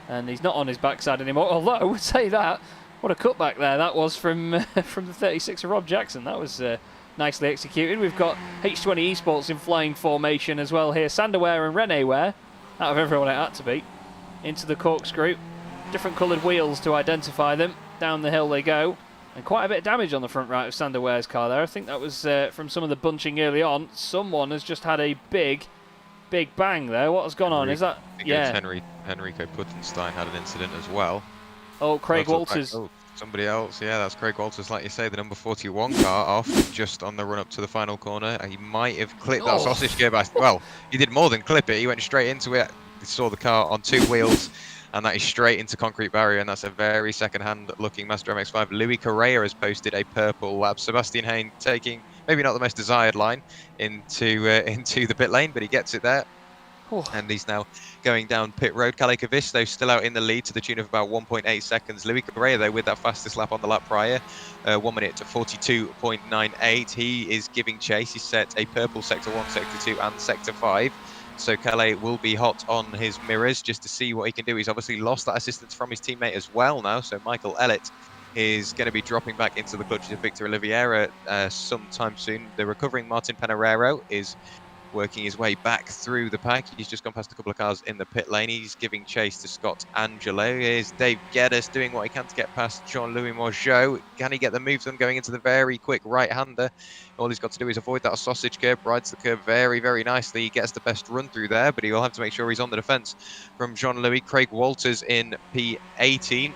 And he's not on his backside anymore, although I would say that, what a cutback there that was from the 36 of Rob Jackson. That was nicely executed. We've got H20 Esports in flying formation as well here. Sander Ware and Rene Ware, out of everyone it had to be, into the corkscrew. Different coloured wheels to identify them. Down the hill they go. And quite a bit of damage on the front right of Sander Ware's car there. I think that was from some of the bunching early on. Someone has just had a big bang there. What has gone on? Is that... Yeah. Henrico Puttenstein had an incident as well. Oh, Craig Walters. Oh, somebody else. Yeah, that's Craig Walters, like you say, the number 41 car off just on the run up to the final corner. He might have clipped that sausage gear by... Well, he did more than clip it. He went straight into it. He saw the car on 2 wheels. And that is straight into concrete barrier, and that's a very second-hand looking Master MX-5. Louis Correa has posted a purple lap. Sebastian Hain taking maybe not the most desired line into the pit lane, but he gets it there. Oh. And he's now going down pit road. Kalle Kavisto still out in the lead to the tune of about 1.8 seconds. Louis Correa, though, with that fastest lap on the lap prior, 1 minute to 42.98. He is giving chase. He's set a purple Sector 1, Sector 2, and Sector 5. So Kalle will be hot on his mirrors just to see what he can do. He's obviously lost that assistance from his teammate as well now. So Michael Ellett is going to be dropping back into the clutches of Victor Oliveira sometime soon. The recovering Martin Peñarero is working his way back through the pack. He's just gone past a couple of cars in the pit lane. He's giving chase to Scott Angelo. Here's Dave Geddes doing what he can to get past Jean-Louis Morgeau. Can he get the moves done going into the very quick right-hander? All he's got to do is avoid that sausage curb, rides the curb very, very nicely. He gets the best run through there, but he'll have to make sure he's on the defence from Jean-Louis. Craig Walters in P18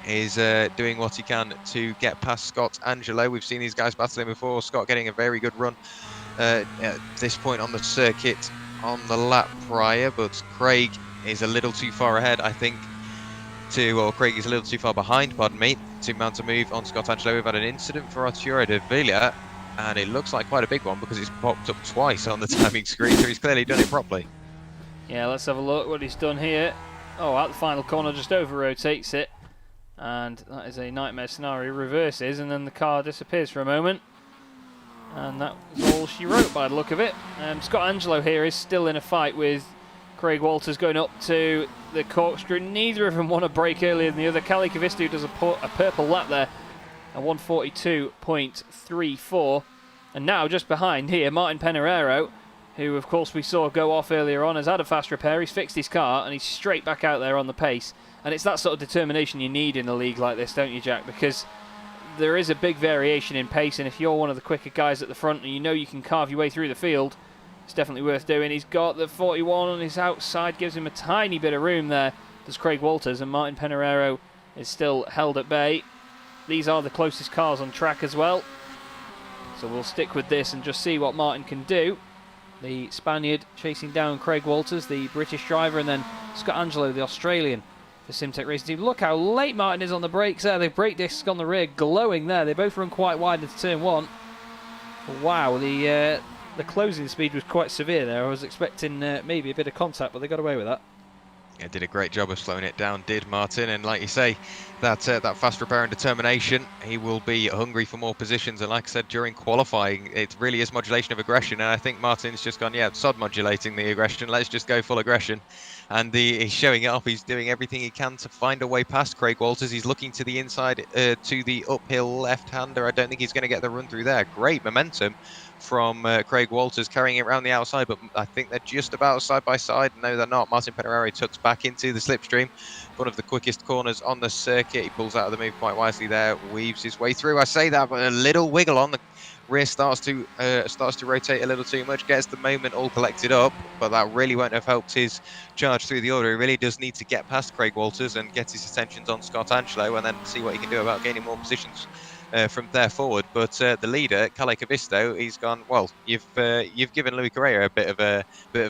is doing what he can to get past Scott Angelo. We've seen these guys battling before. Scott getting a very good run at this point on the circuit on the lap prior, but Craig is a little too far ahead, I think, Craig is a little too far behind, pardon me, to mount a move on Scott Angelo. We've had an incident for Arturo de Villa, and it looks like quite a big one because it's popped up twice on the timing screen, so he's clearly done it properly. Yeah, let's have a look what he's done here. Oh, at the final corner, just over rotates it, and that is a nightmare scenario. Reverses, and then the car disappears for a moment. And that was all she wrote by the look of it. Scott Angelo here is still in a fight with Craig Walters going up to the corkscrew. Neither of them want to break earlier than the other. Kalle Kavisto does a purple lap there at 1:42.34. And now just behind here, Martin Peñarero, who of course we saw go off earlier on, has had a fast repair. He's fixed his car and he's straight back out there on the pace. And it's that sort of determination you need in a league like this, don't you, Jack? Because there is a big variation in pace, and if you're one of the quicker guys at the front and you know you can carve your way through the field, it's definitely worth doing. He's got the 41 on his outside, gives him a tiny bit of room there, does Craig Walters, and Martin Peñarero is still held at bay. These are the closest cars on track as well, so we'll stick with this and just see what Martin can do. The Spaniard chasing down Craig Walters, the British driver, and then Scott Angelo, the Australian, for Simtech Racing Team. Look how late Martin is on the brakes there. The brake discs on the rear glowing there. They both run quite wide into turn 1. Wow, the closing speed was quite severe there. I was expecting maybe a bit of contact, but they got away with that. Yeah, did a great job of slowing it down, did Martin, and like you say, that fast repair and determination, he will be hungry for more positions, and like I said, during qualifying, it really is modulation of aggression, and I think Martin's just gone, yeah, sod modulating the aggression, let's just go full aggression, and he's showing it off. He's doing everything he can to find a way past Craig Walters. He's looking to the inside, to the uphill left-hander. I don't think he's going to get the run through there. Great momentum from Craig Walters carrying it around the outside, but I think they're just about side by side. No, they're not. Martin Peñarero tucks back into the slipstream, one of the quickest corners on the circuit. He pulls out of the move quite wisely there, weaves his way through. I say that, but a little wiggle on the rear starts to rotate a little too much, gets the moment all collected up, but that really won't have helped his charge through the order. He really does need to get past Craig Walters and get his attentions on Scott Angelo, and then see what he can do about gaining more positions from there forward. But the leader, Kalle Kavisto, he's gone, well, you've given Louis Correa a bit of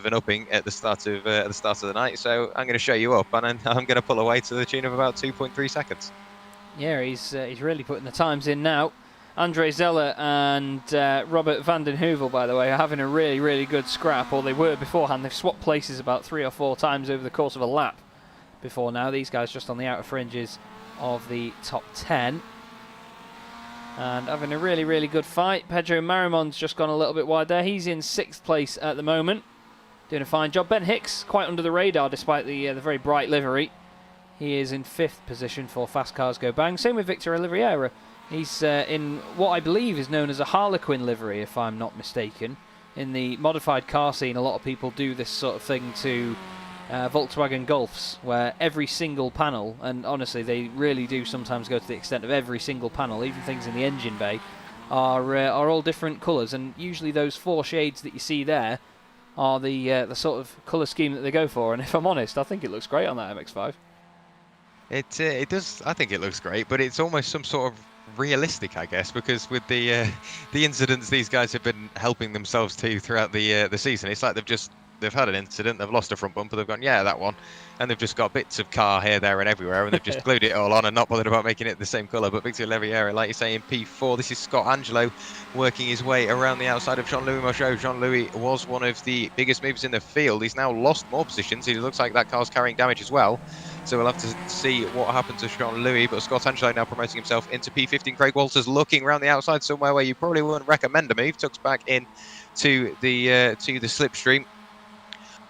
an upping at the start of the night, so I'm going to show you up, and I'm going to pull away to the tune of about 2.3 seconds. Yeah, he's really putting the times in now. Andre Zeller and Robert van den Heuvel, by the way, are having a really, really good scrap, or they were beforehand. They've swapped places about 3 or 4 times over the course of a lap before now. These guys just on the outer fringes of the top 10. And having a really, really good fight. Pedro Marimon's just gone a little bit wide there. He's in 6th place at the moment, doing a fine job. Ben Hicks, quite under the radar despite the very bright livery. He is in 5th position for Fast Cars Go Bang. Same with Victor Oliveira. He's in what I believe is known as a Harlequin livery, if I'm not mistaken. In the modified car scene, a lot of people do this sort of thing to Volkswagen Golfs, where every single panel, and honestly they really do sometimes go to the extent of every single panel, even things in the engine bay, are all different colours, and usually those 4 shades that you see there are the sort of colour scheme that they go for, and if I'm honest, I think it looks great on that MX-5. It does. I think it looks great, but it's almost some sort of realistic, I guess, because with the incidents these guys have been helping themselves to throughout the season, it's like they've had an incident, they've lost a front bumper, they've gone, yeah, that one, and they've just got bits of car here, there, and everywhere, and they've just glued it all on and not bothered about making it the same colour. But Victor Leviera, like you say, in P4, this is Scott Angelo working his way around the outside of Jean-Louis Mochot. Jean-Louis was one of the biggest movers in the field. He's now lost more positions. It looks like that car's carrying damage as well. So we'll have to see what happens to Jean-Louis. But Scott Angelo now promoting himself into P15. Craig Walters looking around the outside somewhere where you probably wouldn't recommend a move. Tucks back in to the slipstream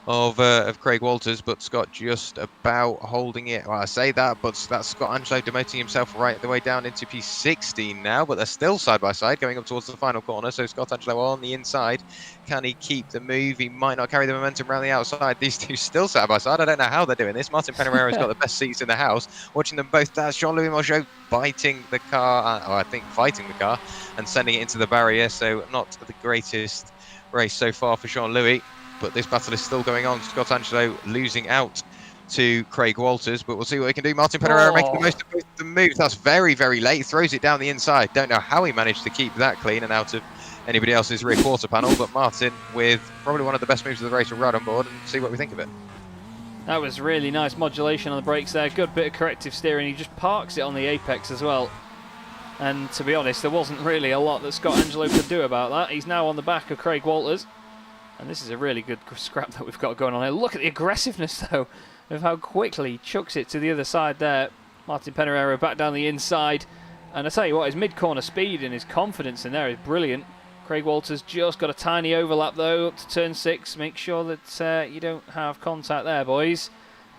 of Craig Walters, but Scott just about holding it. Well, I say that, but that's Scott Angelo demoting himself right the way down into P16 now, but they're still side by side going up towards the final corner. So Scott Angelo on the inside. Can he keep the move? He might not carry the momentum around the outside. These two still side by side. I don't know how they're doing this. Martin Pereira's got the best seats in the house. Watching them both, that's Jean-Louis Mochot biting the car, or I think fighting the car, and sending it into the barrier. So not the greatest race so far for Jean-Louis. But this battle is still going on. Scott Angelo losing out to Craig Walters, but we'll see what he can do. Martin Pereira making the most of both the moves. That's very, very late. He throws it down the inside. Don't know how he managed to keep that clean and out of anybody else's rear quarter panel, but Martin with probably one of the best moves of the race will ride on board and see what we think of it. That was really nice modulation on the brakes there. Good bit of corrective steering. He just parks it on the apex as well. And to be honest, there wasn't really a lot that Scott Angelo could do about that. He's now on the back of Craig Walters. And this is a really good scrap that we've got going on here. Look at the aggressiveness, though, of how quickly he chucks it to the other side there. Martin Pereira back down the inside. And I tell you what, his mid-corner speed and his confidence in there is brilliant. Craig Walters just got a tiny overlap, though, up to turn 6. Make sure that you don't have contact there, boys.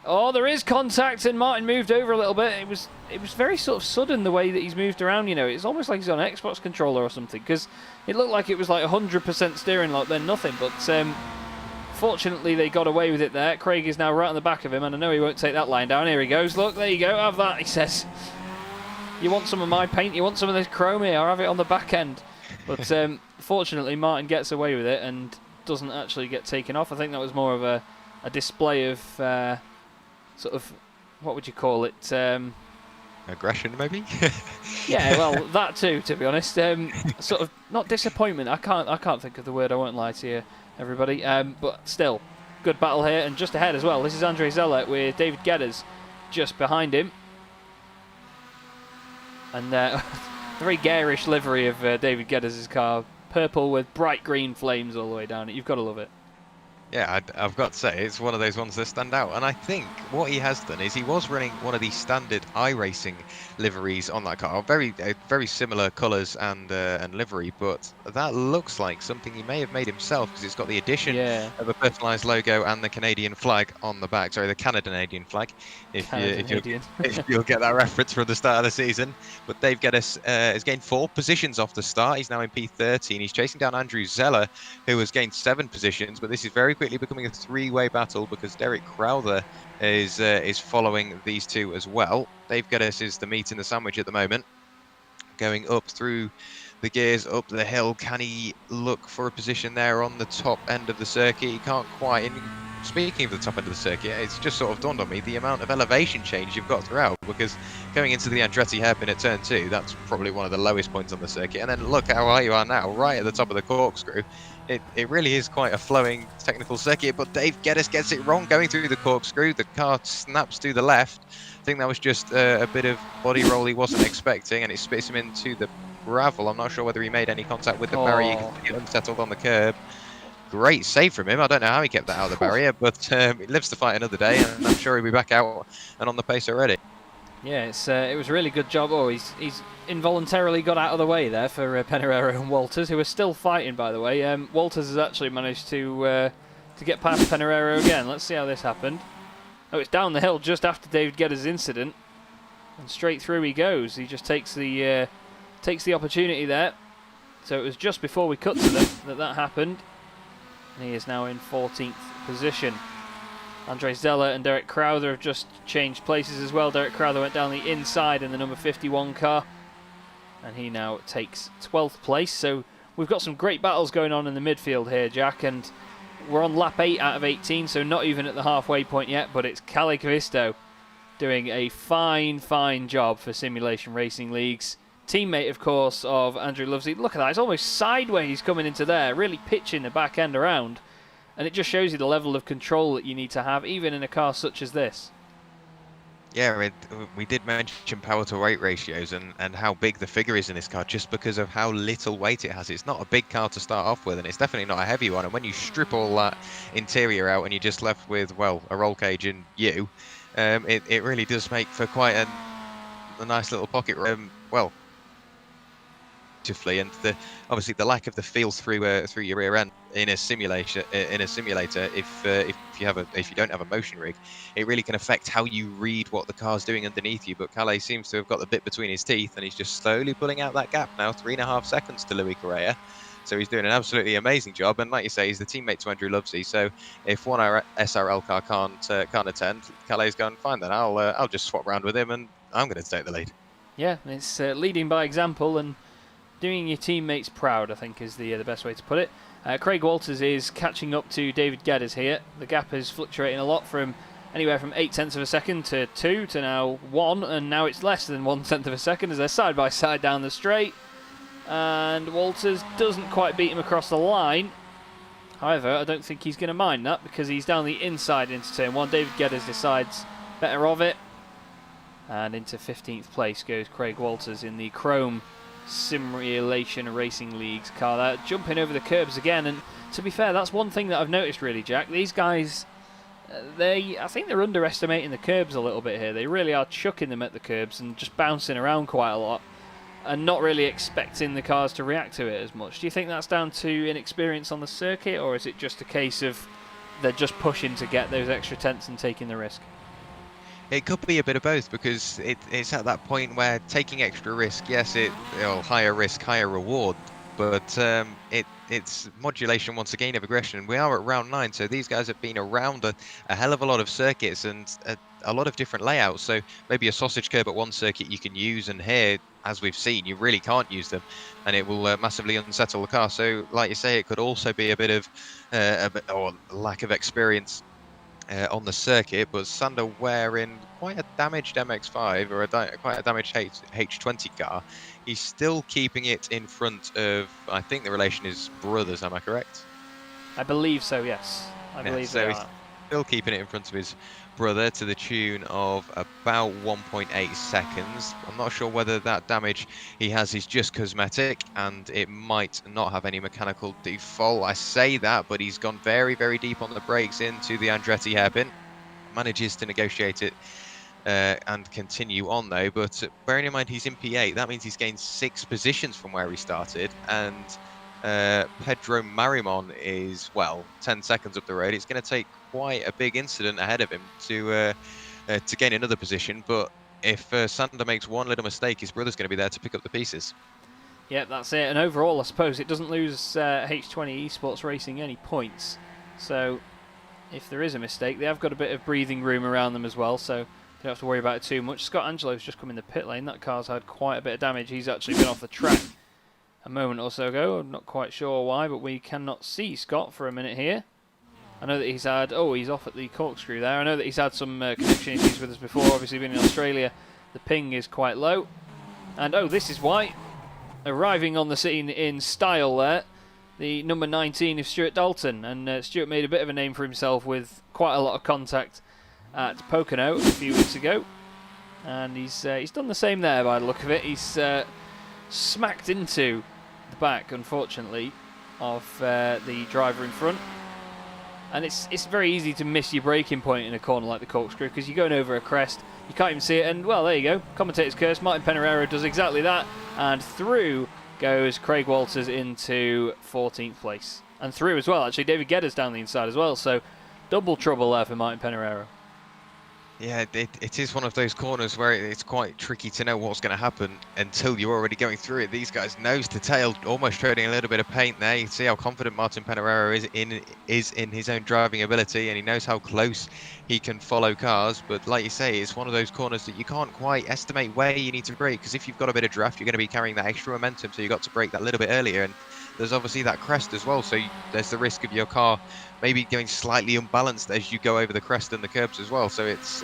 Oh, there is contact, and Martin moved over a little bit. It was very sort of sudden the way that he's moved around, you know. It's almost like he's on an Xbox controller or something, because it looked like it was like 100% steering lock, then nothing. But fortunately, they got away with it there. Craig is now right on the back of him, and I know he won't take that line down. Here he goes. Look, there you go. Have that, he says. You want some of my paint? You want some of this chrome here? I'll have it on the back end. But fortunately, Martin gets away with it and doesn't actually get taken off. I think that was more of a display of sort of, what would you call it? Aggression, maybe? Yeah, well, that too, to be honest. Sort of, not disappointment. I can't think of the word. I won't lie to you, everybody. But still, good battle here, and just ahead as well. This is Andre Zeller with David Geddes just behind him. And the very garish livery of David Geddes' car. Purple with bright green flames all the way down it. You've got to love it. Yeah, I've got to say, it's one of those ones that stand out. And I think what he has done is he was running one of the standard iRacing liveries on that car. Very similar colours and livery, but that looks like something he may have made himself, because it's got the addition of a personalised logo and the Canadian flag on the back. Sorry, the Canadian flag, if you'll get that reference from the start of the season. But Dave Geddes has gained 4 positions off the start. He's now in P13. He's chasing down Andrew Zeller, who has gained 7 positions, but this is very quickly becoming a 3-way battle, because Derek Crowther is following these two as well. Dave Geddes is the meat in the sandwich at the moment, going up through the gears, up the hill. Can he look for a position there on the top end of the circuit? He can't quite. And speaking of the top end of the circuit, it's just sort of dawned on me the amount of elevation change you've got throughout, because going into the Andretti hairpin at turn 2, that's probably one of the lowest points on the circuit, and then look how high you are now, right at the top of the corkscrew. It really is quite a flowing technical circuit, but Dave Geddes gets it wrong going through the corkscrew. The car snaps to the left. I think that was just a bit of body roll he wasn't expecting, and it spits him into the gravel. I'm not sure whether he made any contact with the barrier. He got unsettled on the curb. Great save from him. I don't know how he kept that out of the barrier, but he lives to fight another day, and I'm sure he'll be back out and on the pace already. Yeah, it was a really good job. Oh, he's involuntarily got out of the way there for Pereira and Walters, who are still fighting, by the way. Walters has actually managed to get past Pereira again. Let's see how this happened. Oh, it's down the hill just after David Geddes' incident, and straight through he goes. He just takes the opportunity there. So it was just before we cut to them that happened, and he is now in 14th position. Andre Zeller and Derek Crowther have just changed places as well. Derek Crowther went down the inside in the number 51 car, and he now takes 12th place. So we've got some great battles going on in the midfield here, Jack, and we're on lap 8 out of 18, so not even at the halfway point yet, but it's Kalle Kvisto doing a fine job for Simulation Racing Leagues. Teammate, of course, of Andrew Lovesey. Look at that, it's almost sideways coming into there, really pitching the back end around. And it just shows you the level of control that you need to have, even in a car such as this. Yeah, we did mention power to weight ratios and how big the figure is in this car just because of how little weight it has. It's not a big car to start off with, and it's definitely not a heavy one. And when you strip all that interior out and you're just left with, well, a roll cage and you, it really does make for quite a nice little pocket. Well, and obviously the lack of the feel through your rear end in a simulator, if you don't have a motion rig, it really can affect how you read what the car's doing underneath you. But Kalle seems to have got the bit between his teeth, and he's just slowly pulling out that gap now, 3.5 seconds to Louis Correa. So he's doing an absolutely amazing job, and like you say, he's the teammate to Andrew Lovesey. So if one SRL car can't attend, Calle's going, fine then, I'll just swap around with him, and I'm going to take the lead. Yeah, it's leading by example and doing your teammates proud, I think, is the best way to put it. Craig Walters is catching up to David Geddes here. The gap is fluctuating a lot from anywhere from 0.8 of a second to 2 to now 1, and now it's less than 0.1 of a second as they're side by side down the straight. And Walters doesn't quite beat him across the line. However, I don't think he's going to mind that because he's down the inside into turn 1. David Geddes decides better of it. And into 15th place goes Craig Walters in the Chrome Simulation Racing Leagues car there, jumping over the curbs again. And to be fair, that's one thing that I've noticed really, Jack. These guys, I think they're underestimating the curbs a little bit here. They really are chucking them at the curbs and just bouncing around quite a lot and not really expecting the cars to react to it as much. Do you think that's down to inexperience on the circuit, or is it just a case of they're just pushing to get those extra tenths and taking the risk? It could be a bit of both, because it's at that point where taking extra risk, yes, higher risk, higher reward, but it's modulation once again of aggression. We are at round 9, so these guys have been around a hell of a lot of circuits and a lot of different layouts. So maybe a sausage curb at one circuit you can use, and here, as we've seen, you really can't use them, and it will massively unsettle the car. So, like you say, it could also be a bit of or lack of experience on the circuit, but Sander wearing quite a damaged MX-5 or quite a damaged H20 car. He's still keeping it in front of, I think the relation is brothers, am I correct? I believe so, yes. I believe so. He's still keeping it in front of his brother to the tune of about 1.8 seconds. I'm not sure whether that damage he has is just cosmetic and it might not have any mechanical default. I say that, but he's gone very, very deep on the brakes into the Andretti hairpin. Manages to negotiate it and continue on though, but bearing in mind he's in P8, that means he's gained 6 positions from where he started, and Pedro Marimon is, well, 10 seconds up the road. It's going to take quite a big incident ahead of him to gain another position, but if Sander makes one little mistake, his brother's going to be there to pick up the pieces. Yeah, that's it. And overall, I suppose it doesn't lose H20 Esports Racing any points. So if there is a mistake, they have got a bit of breathing room around them as well, so you don't have to worry about it too much. Scott Angelo's just come in the pit lane. That car's had quite a bit of damage. He's actually been off the track a moment or so ago. I'm not quite sure why, but we cannot see Scott for a minute here. I know that he's had... Oh, he's off at the corkscrew there. I know that he's had some connection issues with us before. Obviously, being in Australia, the ping is quite low. And, oh, this is why. Arriving on the scene in style there, the number 19 of Stuart Dalton. And Stuart made a bit of a name for himself with quite a lot of contact at Pocono a few weeks ago. And he's done the same there by the look of it. He's smacked into the back, unfortunately, of the driver in front. And it's very easy to miss your braking point in a corner like the corkscrew because you're going over a crest, you can't even see it, and well, there you go, commentator's curse. Martin Pereira does exactly that, and through goes Craig Walters into 14th place. And through as well, actually, David Geddes down the inside as well, so double trouble there for Martin Pereira. Yeah, it is one of those corners where it's quite tricky to know what's going to happen until you're already going through it. These guys nose to tail, almost trading a little bit of paint there. You can see how confident Martin Pereira is in his own driving ability, and he knows how close he can follow cars. But like you say, it's one of those corners that you can't quite estimate where you need to brake, because if you've got a bit of draft, you're going to be carrying that extra momentum, so you've got to brake that little bit earlier. And there's obviously that crest as well, so there's the risk of your car maybe going slightly unbalanced as you go over the crest and the curbs as well. So it's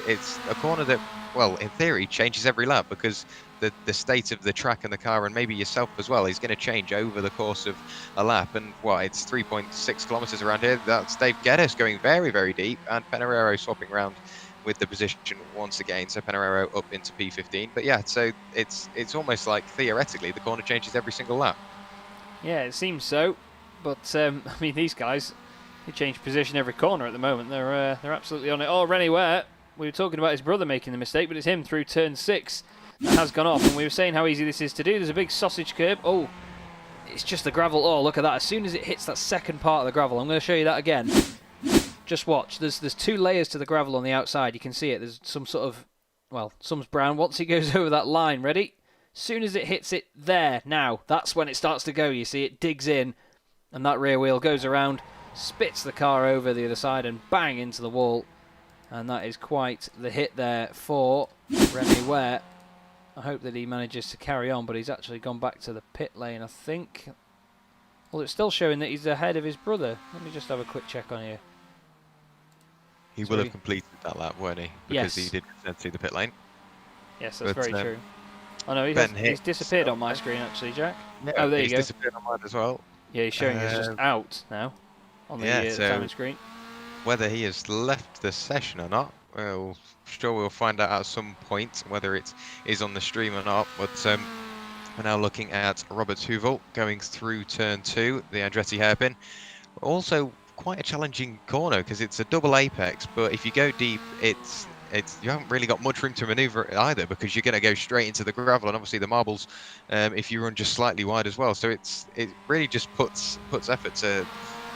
a corner that, well, in theory, changes every lap, because the state of the track and the car, and maybe yourself as well, is going to change over the course of a lap. And it's 3.6 kilometers around here. That's Dave Geddes going very, very deep, and Pereira swapping around with the position once again. So Pereira up into P15. But yeah, so it's almost like theoretically the corner changes every single lap. Yeah, it seems so. But I mean, these guys, they change position every corner at the moment. They're absolutely on it. Oh, Rennie Ware, we were talking about his brother making the mistake, but it's him through turn 6 that has gone off. And we were saying how easy this is to do. There's a big sausage curb. Oh, it's just the gravel. Oh, look at that. As soon as it hits that second part of the gravel, I'm going to show you that again. Just watch. There's 2 layers to the gravel on the outside. You can see it. There's some sort of, well, some's brown. Once it goes over that line, ready? Soon as it hits it there, now, that's when it starts to go. You see, it digs in, and that rear wheel goes around, spits the car over the other side, and bang into the wall. And that is quite the hit there for Remy Ware. I hope that he manages to carry on, but he's actually gone back to the pit lane, I think. Well, it's still showing that he's ahead of his brother. Let me just have a quick check on here. He will have completed that lap, won't he? Because he did return to the pit lane. Yes, that's very true. Oh no, he's disappeared on my screen actually, Jack. Yeah, oh, there you go. He's disappeared on mine as well. Yeah, he's showing us just out now on the timing screen. Whether he has left the session or not, well, sure we'll find out at some point whether it is on the stream or not. But we're now looking at Robert Hoovel going through turn 2, the Andretti hairpin. Also quite a challenging corner because it's a double apex, but if you go deep, you haven't really got much room to maneuver either, because you're going to go straight into the gravel, and obviously the marbles, if you run just slightly wide as well. So it really just puts effort to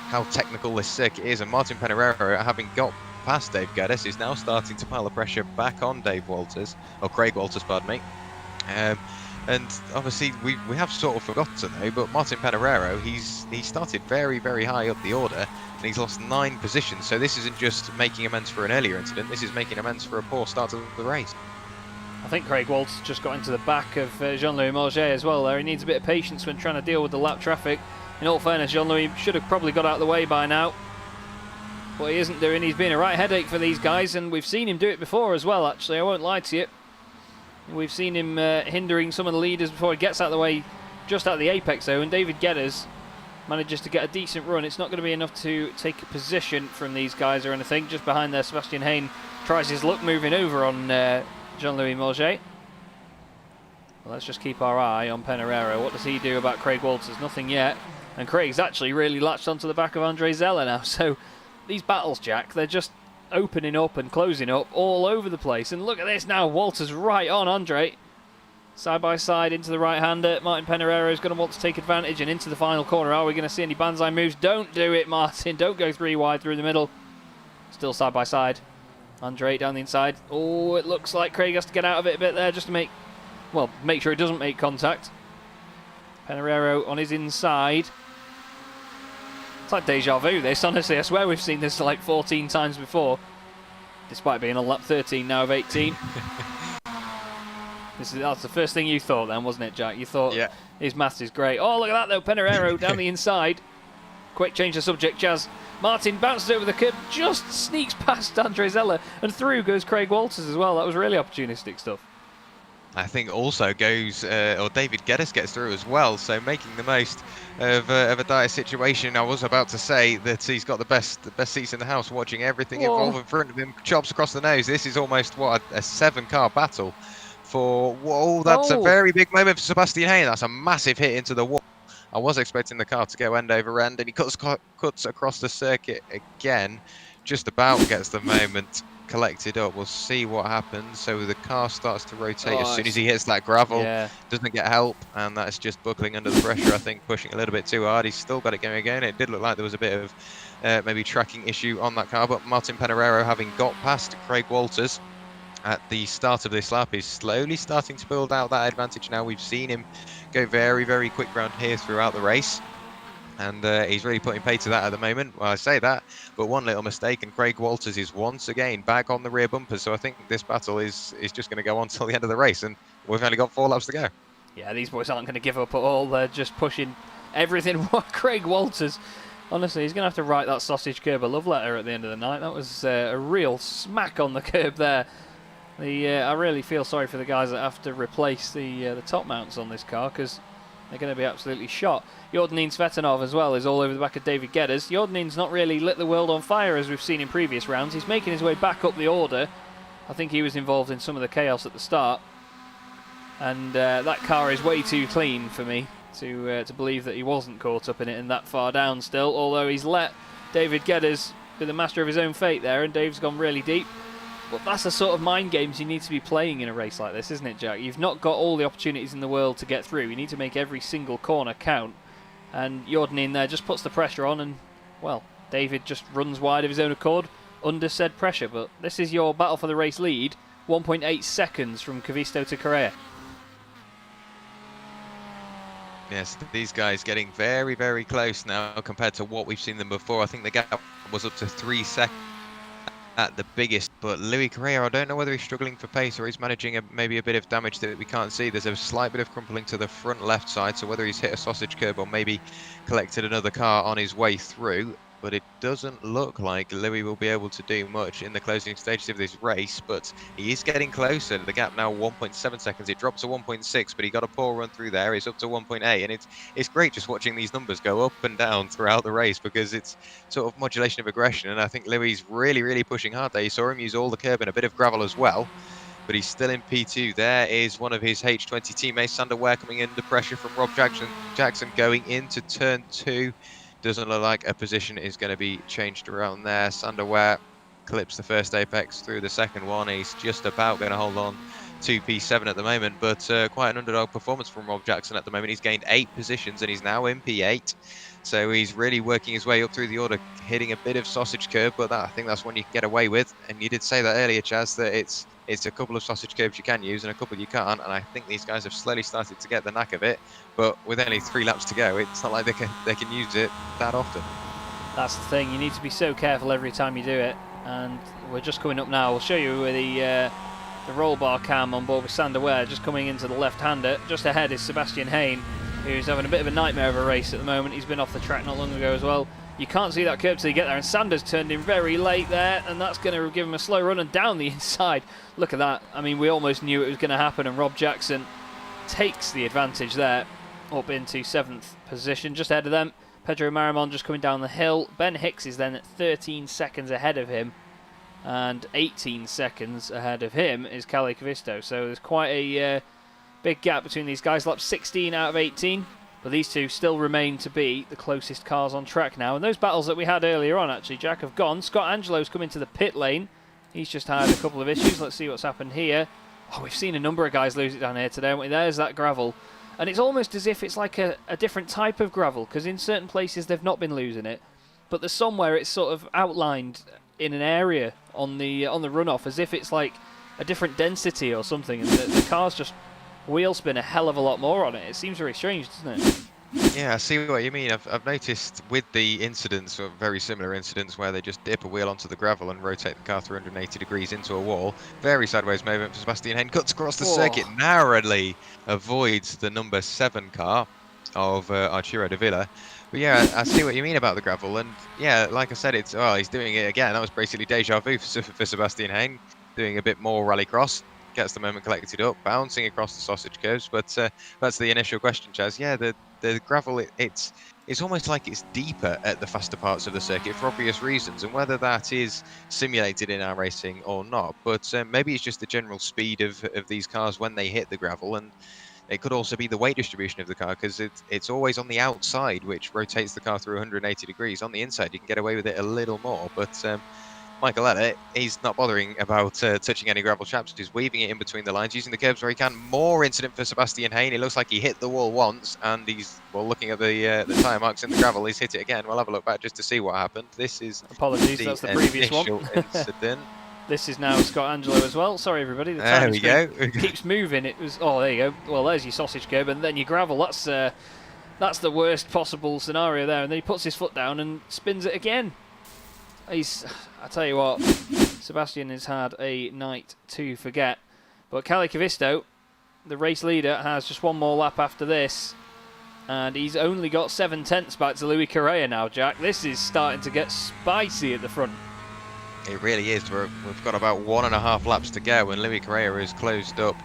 how technical this circuit is. And Martin Pereira, having got past Dave Geddes, is now starting to pile the pressure back on Dave Walters, or Craig Walters, pardon me. And obviously we have sort of forgotten though, but Martin Pereira, he started very, very high up the order, and he's lost 9 positions. So this isn't just making amends for an earlier incident, this is making amends for a poor start to the race. I think Craig Walters just got into the back of Jean-Louis Mauger as well there. He needs a bit of patience when trying to deal with the lap traffic. In all fairness, Jean-Louis should have probably got out of the way by now. But he isn't doing. He's been a right headache for these guys, and we've seen him do it before as well, actually. I won't lie to you. We've seen him hindering some of the leaders before he gets out of the way, just out of the apex though, and David Geddes manages to get a decent run. It's not going to be enough to take a position from these guys or anything. Just behind there, Sebastian Hain tries his luck moving over on Jean-Louis Mauger. Well, let's just keep our eye on Pereira. What does he do about Craig Walters? Nothing yet. And Craig's actually really latched onto the back of Andre Zeller now. So these battles, Jack, they're just opening up and closing up all over the place. And look at this now, Walters right on Andre. Side by side into the right-hander. Martin Pereira is going to want to take advantage and into the final corner. Are we going to see any banzai moves? Don't do it, Martin. Don't go 3 wide through the middle. Still side by side. Andre down the inside. Oh, it looks like Craig has to get out of it a bit there just to make sure it doesn't make contact. Pereira on his inside. It's like deja vu, this, honestly. I swear we've seen this like 14 times before, despite being on lap 13 now of 18. That's the first thing you thought then, wasn't it, Jack? You thought his maths is great. Oh, look at that, though. Pereira down the inside. Quick change of subject, Chaz. Martin bounces over the curb, just sneaks past Andre Zeller, and through goes Craig Walters as well. That was really opportunistic stuff. I think also goes, or David Geddes gets through as well, so making the most of a dire situation. I was about to say that he's got the best seats in the house, watching everything evolve in front of him, chops across the nose. This is almost, what, a 7-car battle for, whoa, that's a very big moment for Sebastian Hain. That's a massive hit into the wall. I was expecting the car to go end over end, and he cuts across the circuit again, just about gets the moment collected up. We'll see what happens. So the car starts to rotate as soon as he hits that gravel. Doesn't get help, and that's just buckling under the pressure. I think pushing a little bit too hard. He's still got it going again. It did look like there was a bit of maybe tracking issue on that car, but Martin Pereira, having got past Craig Walters, at the start of this lap is slowly starting to build out that advantage now. We've seen him go very, very quick round here throughout the race. And he's really putting pay to that at the moment. Well, I say that, but one little mistake, and Craig Walters is once again back on the rear bumper. So I think this battle is just going to go on till the end of the race, and we've only got 4 laps to go. Yeah, these boys aren't going to give up at all. They're just pushing everything. Craig Walters, honestly, he's going to have to write that sausage curb a love letter at the end of the night. That was a real smack on the curb there. I really feel sorry for the guys that have to replace the top mounts on this car, because they're going to be absolutely shot. Jordanin Svetanov as well is all over the back of David Geddes. Jordanin's not really lit the world on fire as we've seen in previous rounds. He's making his way back up the order. I think he was involved in some of the chaos at the start. And that car is way too clean for me to believe that he wasn't caught up in it and that far down still, although he's let David Geddes be the master of his own fate there, and Dave's gone really deep. But that's the sort of mind games you need to be playing in a race like this, isn't it, Jack? You've not got all the opportunities in the world to get through. You need to make every single corner count. And Jordanin there just puts the pressure on, and, well, David just runs wide of his own accord under said pressure. But this is your battle for the race lead, 1.8 seconds from Kavisto to Correa. Yes, these guys getting very, very close now compared to what we've seen them before. I think the gap was up to 3 seconds at the biggest, but Louis Correa, I don't know whether he's struggling for pace or he's managing maybe a bit of damage that we can't see. There's a slight bit of crumpling to the front left side, so whether he's hit a sausage curb or maybe collected another car on his way through, but it doesn't look like Louis will be able to do much in the closing stages of this race, but he is getting closer. The gap now 1.7 seconds. It dropped to 1.6, but he got a poor run through there. He's up to 1.8, and it's great just watching these numbers go up and down throughout the race, because it's sort of modulation of aggression, and I think Louis is really, really pushing hard there. You saw him use all the curb and a bit of gravel as well, but he's still in P2. There is one of his H20 teammates, Sander Ware, coming under pressure from Rob Jackson going into turn 2. Doesn't look like a position is going to be changed around there. Sander Ware clips the first apex through the second one. He's just about going to hold on to P7 at the moment, but quite an underdog performance from Rob Jackson at the moment. He's gained 8 positions and he's now in P8. So he's really working his way up through the order, hitting a bit of sausage curb, but I think that's one you can get away with. And you did say that earlier, Chaz, that it's a couple of sausage curbs you can use and a couple you can't, and I think these guys have slowly started to get the knack of it, but with only 3 laps to go, it's not like they can use it that often. That's the thing, you need to be so careful every time you do it, and we're just coming up now. We'll show you the roll bar cam on board with Sander Ware, just coming into the left-hander. Just ahead is Sebastian Hain, who's having a bit of a nightmare of a race at the moment. He's been off the track not long ago as well. You can't see that curb till you get there, and Sanders turned in very late there, and that's going to give him a slow run and down the inside. Look at that. I mean, we almost knew it was going to happen, and Rob Jackson takes the advantage there, up into 7th position. Just ahead of them, Pedro Marimon just coming down the hill. Ben Hicks is then at 13 seconds ahead of him, and 18 seconds ahead of him is Kalle Kavisto. So there's quite a big gap between these guys. Lap 16 out of 18. But these two still remain to be the closest cars on track now. And those battles that we had earlier on, actually, Jack, have gone. Scott Angelo's come into the pit lane. He's just had a couple of issues. Let's see what's happened here. Oh, we've seen a number of guys lose it down here today, haven't we? There's that gravel. And it's almost as if it's like a different type of gravel, because in certain places they've not been losing it. But there's somewhere it's sort of outlined in an area on the runoff, as if it's like a different density or something. And the cars just wheel spin a hell of a lot more on it. It seems very strange, doesn't it? Yeah, I see what you mean. I've noticed with the incidents, or very similar incidents, where they just dip a wheel onto the gravel and rotate the car 380 degrees into a wall. Very sideways movement for Sebastian Hain. Cuts across the circuit, narrowly avoids the number 7 car of Arturo de Villa. But yeah, I see what you mean about the gravel. And yeah, like I said, he's doing it again. That was basically deja vu for Sebastian Hain, doing a bit more rallycross. Gets the moment collected up, bouncing across the sausage curves. But that's the initial question, Chaz. Yeah, the gravel, it's almost like it's deeper at the faster parts of the circuit for obvious reasons, and whether that is simulated in our racing or not. But maybe it's just the general speed of these cars when they hit the gravel, and it could also be the weight distribution of the car, because it's always on the outside, which rotates the car through 180 degrees. On the inside, you can get away with it a little more, but Michael Elliott, he's not bothering about touching any gravel chaps. He's weaving it in between the lines, using the curbs where he can. More incident for Sebastian Hain. It looks like he hit the wall once, and he's, well, looking at the tyre marks in the gravel, he's hit it again. We'll have a look back just to see what happened. This is apologies, that's the previous one. incident. This is now Scott Angelo as well. Sorry, everybody. The There time we go. keeps moving. It was. Oh, there you go. Well, there's your sausage curb, and then your gravel. That's the worst possible scenario there. And then he puts his foot down and spins it again. I tell you what, Sebastian has had a night to forget. But Kalle Kavisto, the race leader, has just one more lap after this. And he's only got 7/10 back to Louis Correa now, Jack. This is starting to get spicy at the front. It really is. We've got about 1.5 laps to go, and Louis Correa is closed up.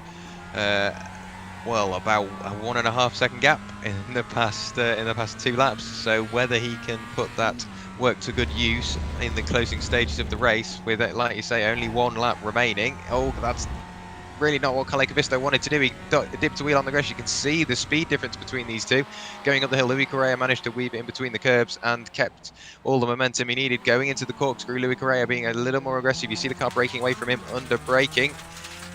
Well, about a 1.5 second gap in the past 2 laps. So whether he can put that work to good use in the closing stages of the race, with, like you say, only 1 lap remaining. Oh, that's really not what Kalle Kavisto wanted to do. He dipped a wheel on the grass. You can see the speed difference between these two. Going up the hill, Louis Correa managed to weave it in between the curbs and kept all the momentum he needed. Going into the corkscrew, Louis Correa being a little more aggressive. You see the car breaking away from him under braking.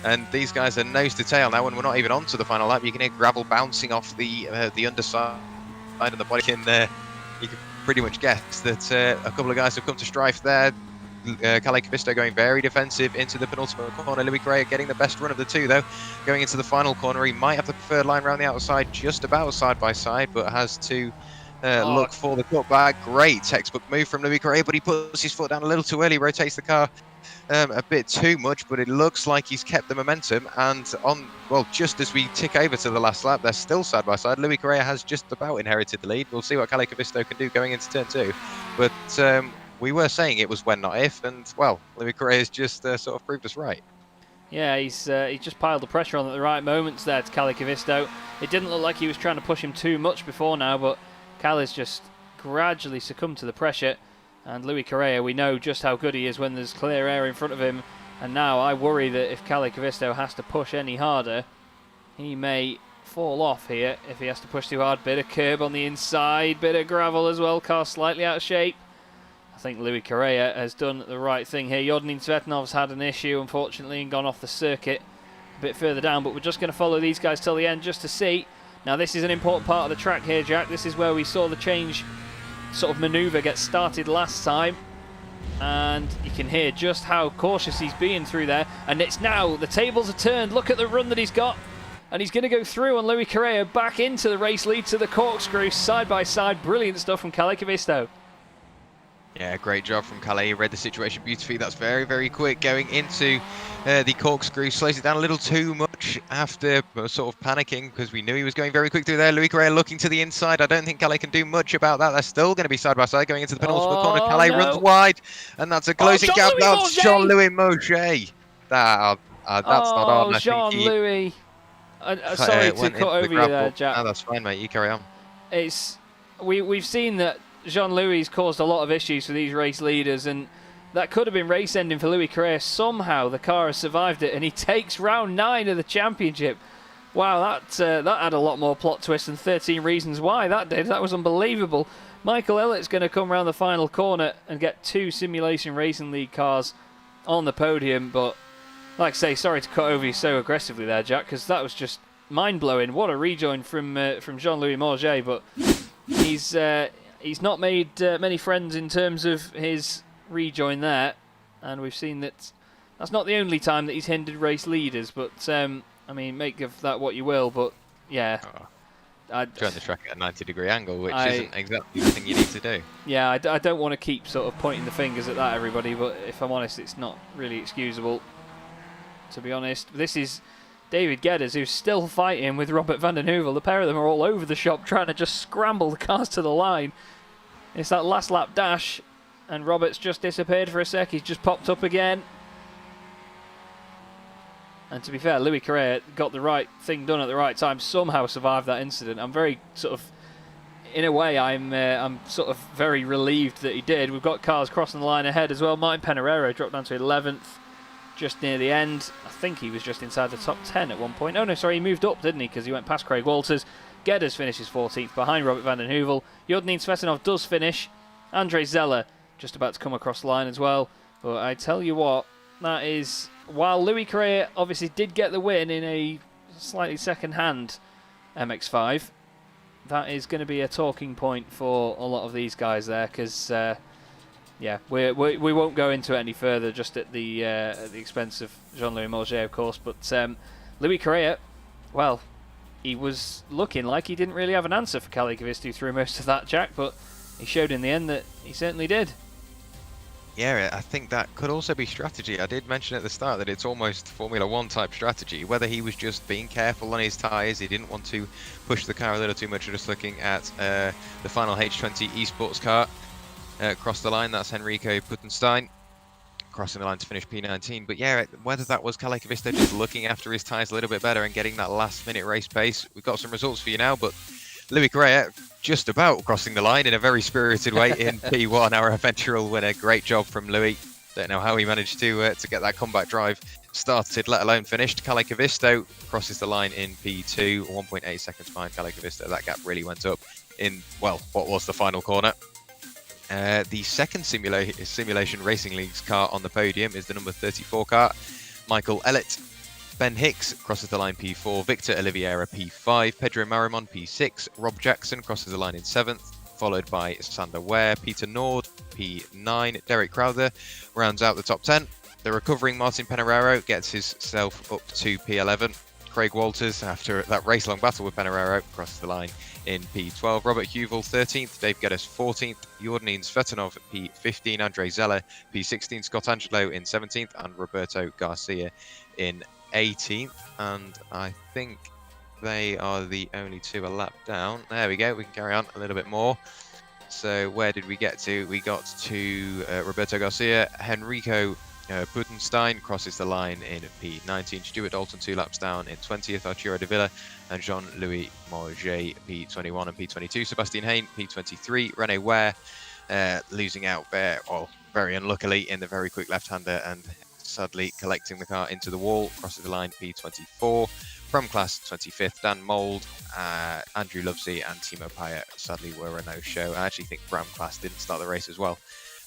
And these guys are nose to tail now, and we're not even on to the final lap. You can hear gravel bouncing off the underside of the body. You can pretty much guess that a couple of guys have come to strife there. Kalle Kavisto going very defensive into the penultimate corner. Louis Correa getting the best run of the two, though. Going into the final corner, he might have the preferred line around the outside, just about side by side, but has to look for the cutback. Great textbook move from Louis Correa, but he puts his foot down a little too early, rotates the car a bit too much, but it looks like he's kept the momentum. And just as we tick over to the last lap, they're still side by side. Louis Correa has just about inherited the lead. We'll see what Kalle Kavisto can do going into turn 2. But we were saying it was when, not if, and well, Louis Correa has just sort of proved us right. Yeah, he just piled the pressure on at the right moments there to Kalle Kavisto. It didn't look like he was trying to push him too much before now, but Kalle's just gradually succumbed to the pressure. And Louis Correa, we know just how good he is when there's clear air in front of him. And now I worry that if Kalle Kavisto has to push any harder, he may fall off here if he has to push too hard. Bit of curb on the inside, bit of gravel as well, car slightly out of shape. I think Louis Correa has done the right thing here. Yodnin Tsvetanov's had an issue, unfortunately, and gone off the circuit a bit further down. But we're just going to follow these guys till the end just to see. Now, this is an important part of the track here, Jack. This is where we saw the change sort of manoeuvre get started last time. And you can hear just how cautious he's being through there. And it's now, the tables are turned. Look at the run that he's got. And he's going to go through on Louis Correa back into the race lead to the corkscrew, side by side. Brilliant stuff from Kalle Kavisto. Yeah, great job from Kalle. He read the situation beautifully. That's very, very quick going into the corkscrew. Slows it down a little too much after sort of panicking because we knew he was going very quick through there. Louis Correa looking to the inside. I don't think Kalle can do much about that. They're still going to be side by side going into the penultimate corner. Kalle runs wide, and that's a closing gap. That's Jean-Louis Mauger. That's not on. Jean-Louis. Sorry to cut over you there, Jack. No, that's fine, mate. You carry on. We've seen that Jean-Louis caused a lot of issues for these race leaders, and that could have been race ending for Louis Correa. Somehow the car has survived it, and he takes round 9 of the championship. Wow, that had a lot more plot twist than 13 reasons why that did. That was unbelievable. Michael Elliott's going to come around the final corner and get 2 Simulation Racing League cars on the podium, but like I say, sorry to cut over you so aggressively there, Jack, because that was just mind-blowing. What a rejoin from Jean-Louis Mauger, but he's not made many friends in terms of his rejoin there, and we've seen that that's not the only time that he's hindered race leaders, but I mean, make of that what you will, but yeah. Turn the track at a 90-degree angle, which isn't exactly the thing you need to do. Yeah, I don't want to keep sort of pointing the fingers at that, everybody, but if I'm honest, it's not really excusable, to be honest. This is David Geddes, who's still fighting with Robert van den Heuvel. The pair of them are all over the shop trying to just scramble the cars to the line. It's that last lap dash, and Robert's just disappeared for a sec. He's just popped up again. And to be fair, Louis Correa got the right thing done at the right time, somehow survived that incident. I'm very sort of, in a way, I'm sort of very relieved that he did. We've got cars crossing the line ahead as well. Martin Peñarero dropped down to 11th. Just near the end. I think he was just inside the top 10 at one point. Oh no, sorry, he moved up, didn't he? Because he went past Craig Walters. Geddes finishes 14th behind Robert van den Heuvel. Yodnin Tsvetanov does finish. Andrei Zeller just about to come across the line as well. But I tell you what, that is, while Louis Correa obviously did get the win in a slightly second-hand MX-5, that is going to be a talking point for a lot of these guys there, because Yeah, we won't go into it any further, just at the expense of Jean-Louis Mauger, of course. But Louis Correa, well, he was looking like he didn't really have an answer for Kalle Kivistö through most of that, Jack, but he showed in the end that he certainly did. Yeah, I think that could also be strategy. I did mention at the start that it's almost Formula 1 type strategy. Whether he was just being careful on his tyres, he didn't want to push the car a little too much, just looking at the final H20 esports car. Across the line, that's Henrico Puttenstein crossing the line to finish P19. But yeah, whether that was Kalle Kivistö just looking after his tyres a little bit better and getting that last minute race pace, we've got some results for you now. But Louis Correa just about crossing the line in a very spirited way in P1. Our eventual winner. Great job from Louis. Don't know how he managed to get that comeback drive started, let alone finished. Kalle Kivistö crosses the line in P2, 1.8 seconds behind Kalle Kivistö. That gap really went up in, well, what was the final corner. The second Simulation Racing League's car on the podium is the number 34 car, Michael Ellett. Ben Hicks crosses the line P4, Victor Oliveira P5, Pedro Marimon P6, Rob Jackson crosses the line in 7th, followed by Sander Ware, Peter Nord P9, Derek Crowther rounds out the top 10. The recovering Martin Peñarero gets himself up to P11. Craig Walters, after that race-long battle with Peñarero, crosses the line in P12. Robert Huvel 13th, Dave Geddes 14th, Jordanin Svetanov P15, Andre Zeller P16, Scott Angelo in 17th, and Roberto Garcia in 18th. And I think they are the only two a lap down. There we go, we can carry on a little bit more. So where did we get to? We got to Roberto Garcia. Henrico Puttenstein crosses the line in P19. Stuart Dalton 2 laps down in 20th. Arturo de Villa and Jean-Louis Mauger P21 and P22. Sebastian Hain P23. Rene Ware losing out there, well, very unluckily in the very quick left-hander and sadly collecting the car into the wall. Crosses the line P24. From class 25th, Dan Mould, Andrew Lovesey and Timo Payet sadly were a no-show. I actually think Bram Class didn't start the race as well.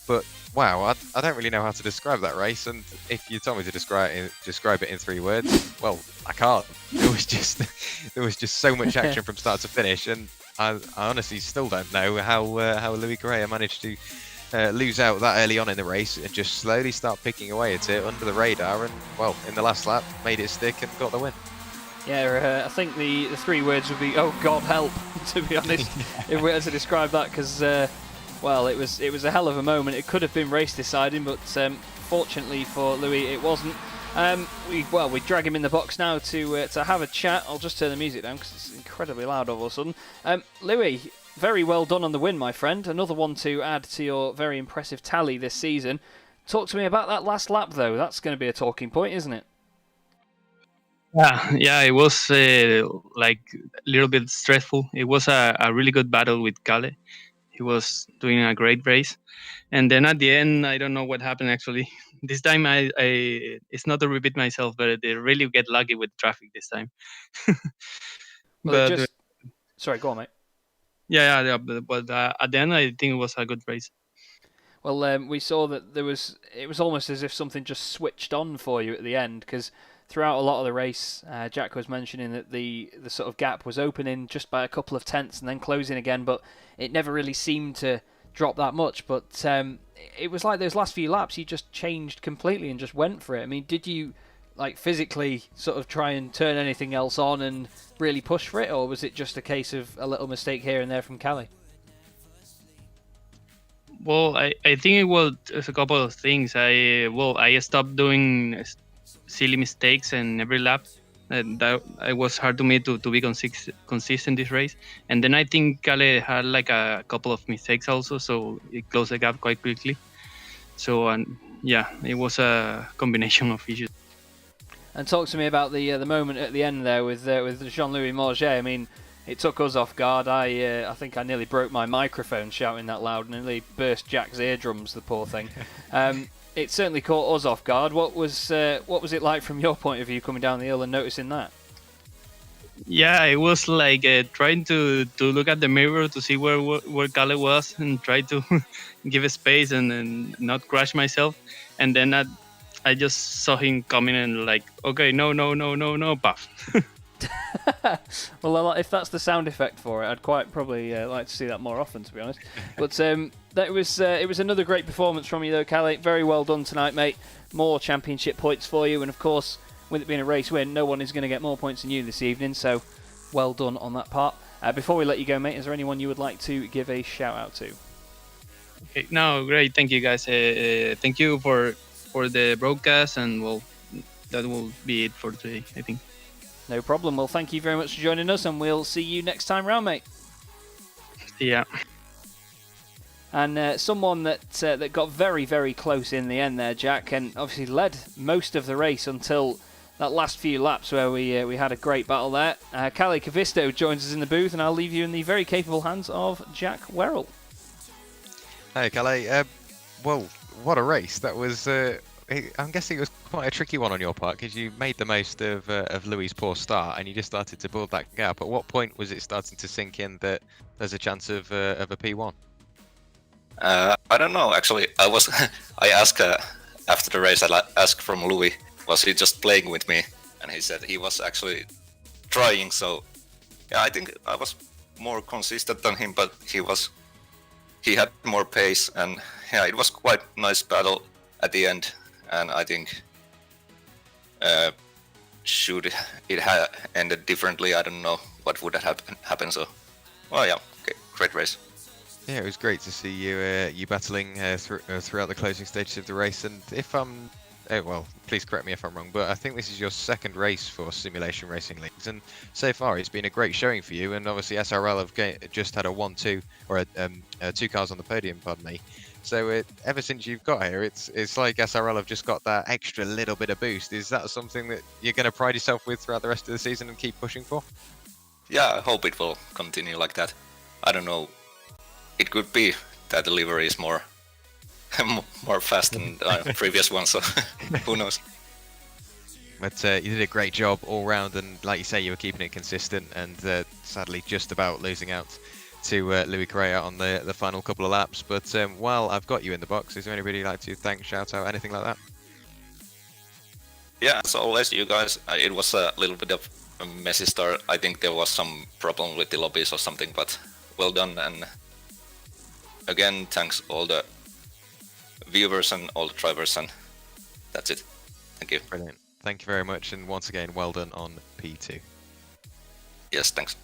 But wow, I don't really know how to describe that race, and if you told me to describe it in 3 words, well, I can't. There was just so much action from start to finish, and I honestly still don't know how Louis Correa managed to lose out that early on in the race and just slowly start picking away at it under the radar, and well, in the last lap made it stick and got the win. Yeah, I think the 3 words would be, oh God help, to be honest, if we had to describe that, because well, it was a hell of a moment. It could have been race deciding, but fortunately for Louis, it wasn't. We drag him in the box now to have a chat. I'll just turn the music down because it's incredibly loud all of a sudden. Louis, very well done on the win, my friend. Another one to add to your very impressive tally this season. Talk to me about that last lap, though. That's going to be a talking point, isn't it? Yeah, it was like a little bit stressful. It was a really good battle with Kalle. He was doing a great race, and then at the end, I don't know what happened actually. This time, I it's not to repeat myself, but they really get lucky with traffic this time. Well, sorry, go on, mate. Yeah, but at the end, I think it was a good race. Well, we saw that it was almost as if something just switched on for you at the end, because throughout a lot of the race, Jack was mentioning that the sort of gap was opening just by a couple of tenths and then closing again, but it never really seemed to drop that much. But it was like those last few laps, you just changed completely and just went for it. I mean, did you like physically sort of try and turn anything else on and really push for it, or was it just a case of a little mistake here and there from Kalle? Well, I think it was a couple of things. I stopped doing silly mistakes in every lap. That it was hard to me to be consistent this race. And then I think Kalle had like a couple of mistakes also, so it closed the gap quite quickly. So yeah, it was a combination of issues. And talk to me about the moment at the end there with Jean-Louis Mauger. I mean, it took us off guard. I think I nearly broke my microphone shouting that loud, and nearly burst Jack's eardrums, the poor thing. It certainly caught us off guard. What was it like from your point of view coming down the hill and noticing that? Yeah, it was like trying to look at the mirror to see where Kalle was and try to give a space and not crash myself. And then I just saw him coming and like, okay, no, puff. Well, if that's the sound effect for it, I'd quite probably like to see that more often, to be honest. But it was another great performance from you, though, Callie. Very well done tonight, mate. More championship points for you, and of course, with it being a race win, no one is going to get more points than you this evening. So, well done on that part. Before we let you go, mate, is there anyone you would like to give a shout out to? Okay, no, great. Thank you, guys. Thank you for the broadcast, and well, that will be it for today, I think. No problem. Well, thank you very much for joining us, and we'll see you next time round, mate. Yeah. And someone that got very, very close in the end there, Jack, and obviously led most of the race until that last few laps where we had a great battle there. Callie Cavisto joins us in the booth, and I'll leave you in the very capable hands of Jack Werrell. Hey, Calais. Well, what a race. That was... I'm guessing it was quite a tricky one on your part because you made the most of Louis' poor start and you just started to build that gap. At what point was it starting to sink in that there's a chance of a P1? I don't know. Actually, I asked after the race. I asked from Louis, was he just playing with me? And he said he was actually trying. So yeah, I think I was more consistent than him, but he had more pace, and yeah, it was quite nice battle at the end. And I think should it have ended differently, I don't know what would have happened. So, well, yeah, okay, great race. Yeah, it was great to see you battling throughout the closing stages of the race. And if I'm, well, please correct me if I'm wrong, but I think this is your second race for Simulation Racing Leagues, and so far it's been a great showing for you. And obviously SRL have just had a 1-2 or two cars on the podium, pardon me. So ever since you've got here, it's like SRL have just got that extra little bit of boost. Is that something that you're going to pride yourself with throughout the rest of the season and keep pushing for? Yeah, I hope it will continue like that. I don't know. It could be that the livery is more fast than the previous one, so who knows. But you did a great job all round, and like you say, you were keeping it consistent, and sadly just about losing out to Louis Correa on the final couple of laps. But while I've got you in the box, is there anybody you'd like to thank, shout out, anything like that? Yeah, as always, you guys, it was a little bit of a messy start. I think there was some problem with the lobbies or something, but well done. And again, thanks all the viewers and all the drivers, and that's it. Thank you. Brilliant. Thank you very much, and once again, well done on P2. Yes, thanks.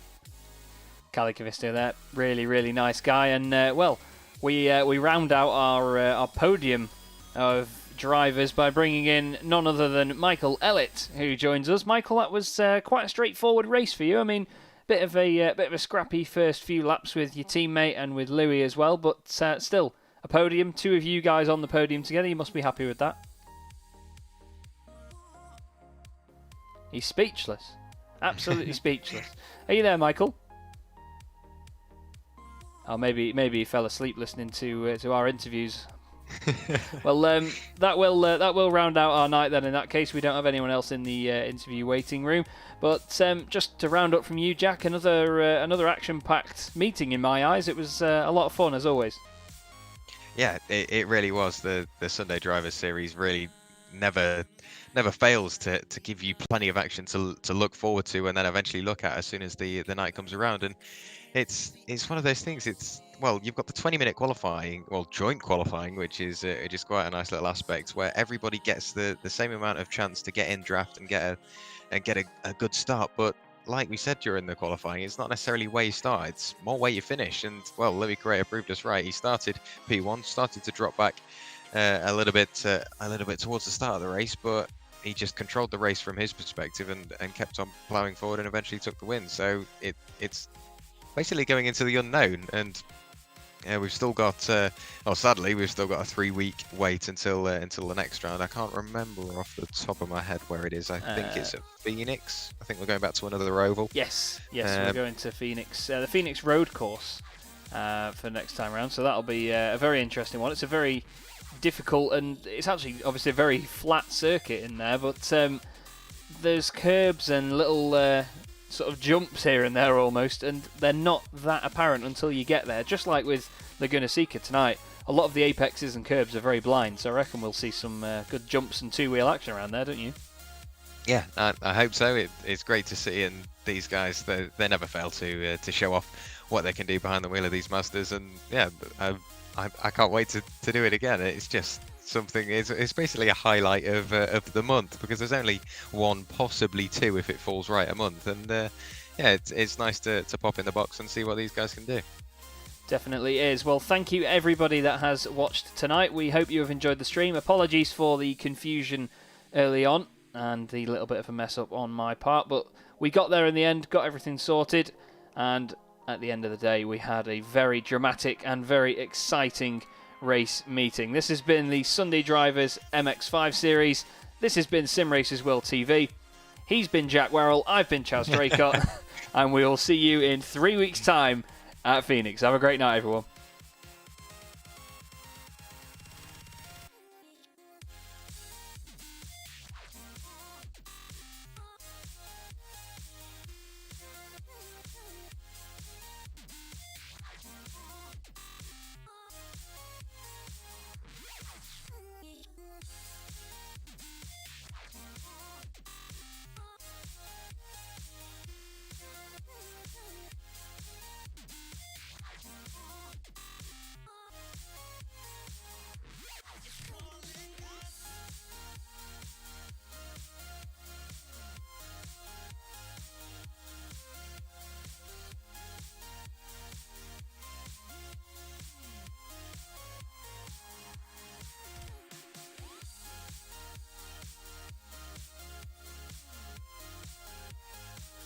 Callie Cavisto there, really, really nice guy. And well, we round out our podium of drivers by bringing in none other than Michael Ellett, who joins us. Michael, that was quite a straightforward race for you. I mean, bit of a scrappy first few laps with your teammate and with Louis as well, but still a podium. Two of you guys on the podium together. You must be happy with that. He's speechless, absolutely speechless. Are you there, Michael? Oh, maybe he fell asleep listening to our interviews. Well, that will round out our night then. In that case, we don't have anyone else in the interview waiting room. But just to round up from you, Jack, another action-packed meeting in my eyes. It was a lot of fun as always. Yeah, it really was. The Sunday Drivers Series really never fails to give you plenty of action to look forward to, and then eventually look at as soon as the night comes around. And it's one of those things. Well, you've got the 20-minute qualifying, joint qualifying, which is just quite a nice little aspect where everybody gets the same amount of chance to get in draft and get a good start. But like we said during the qualifying, it's not necessarily where you start; it's more where you finish. And well, Louis Correa proved us right. He started P1, started to drop back a little bit towards the start of the race, but he just controlled the race from his perspective and kept on ploughing forward and eventually took the win. So it's basically going into the unknown, and we've still got sadly we've still got a 3-week wait until the next round. I can't remember off the top of my head where it is. I think it's at Phoenix. I think we're going back to another oval. Yes, we're going to Phoenix, the Phoenix Road Course for next time round. So that'll be a very interesting one. It's a very difficult, and it's actually obviously a very flat circuit in there, but there's curbs and little sort of jumps here and there almost, and they're not that apparent until you get there. Just like with Laguna Seca tonight, a lot of the apexes and curbs are very blind, so I reckon we'll see some good jumps and two-wheel action around there, don't you? Yeah, I hope so. It's great to see, and these guys, they never fail to show off what they can do behind the wheel of these Masters, and yeah, I can't wait to do it again. It's just something. It's basically a highlight of the month, because there's only one, possibly two, if it falls right, a month, and yeah, it's nice to pop in the box and see what these guys can do. Definitely is. Well, thank you everybody that has watched tonight. We hope you have enjoyed the stream. Apologies for the confusion early on and the little bit of a mess up on my part, but we got there in the end, got everything sorted, and at the end of the day we had a very dramatic and very exciting race meeting. This has been the Sunday Drivers MX-5 series. This has been Simracersworld TV. He's been Jack Werrell, I've been Chaz Draycott, and we will see you in 3 weeks' time at Phoenix. Have a great night, everyone.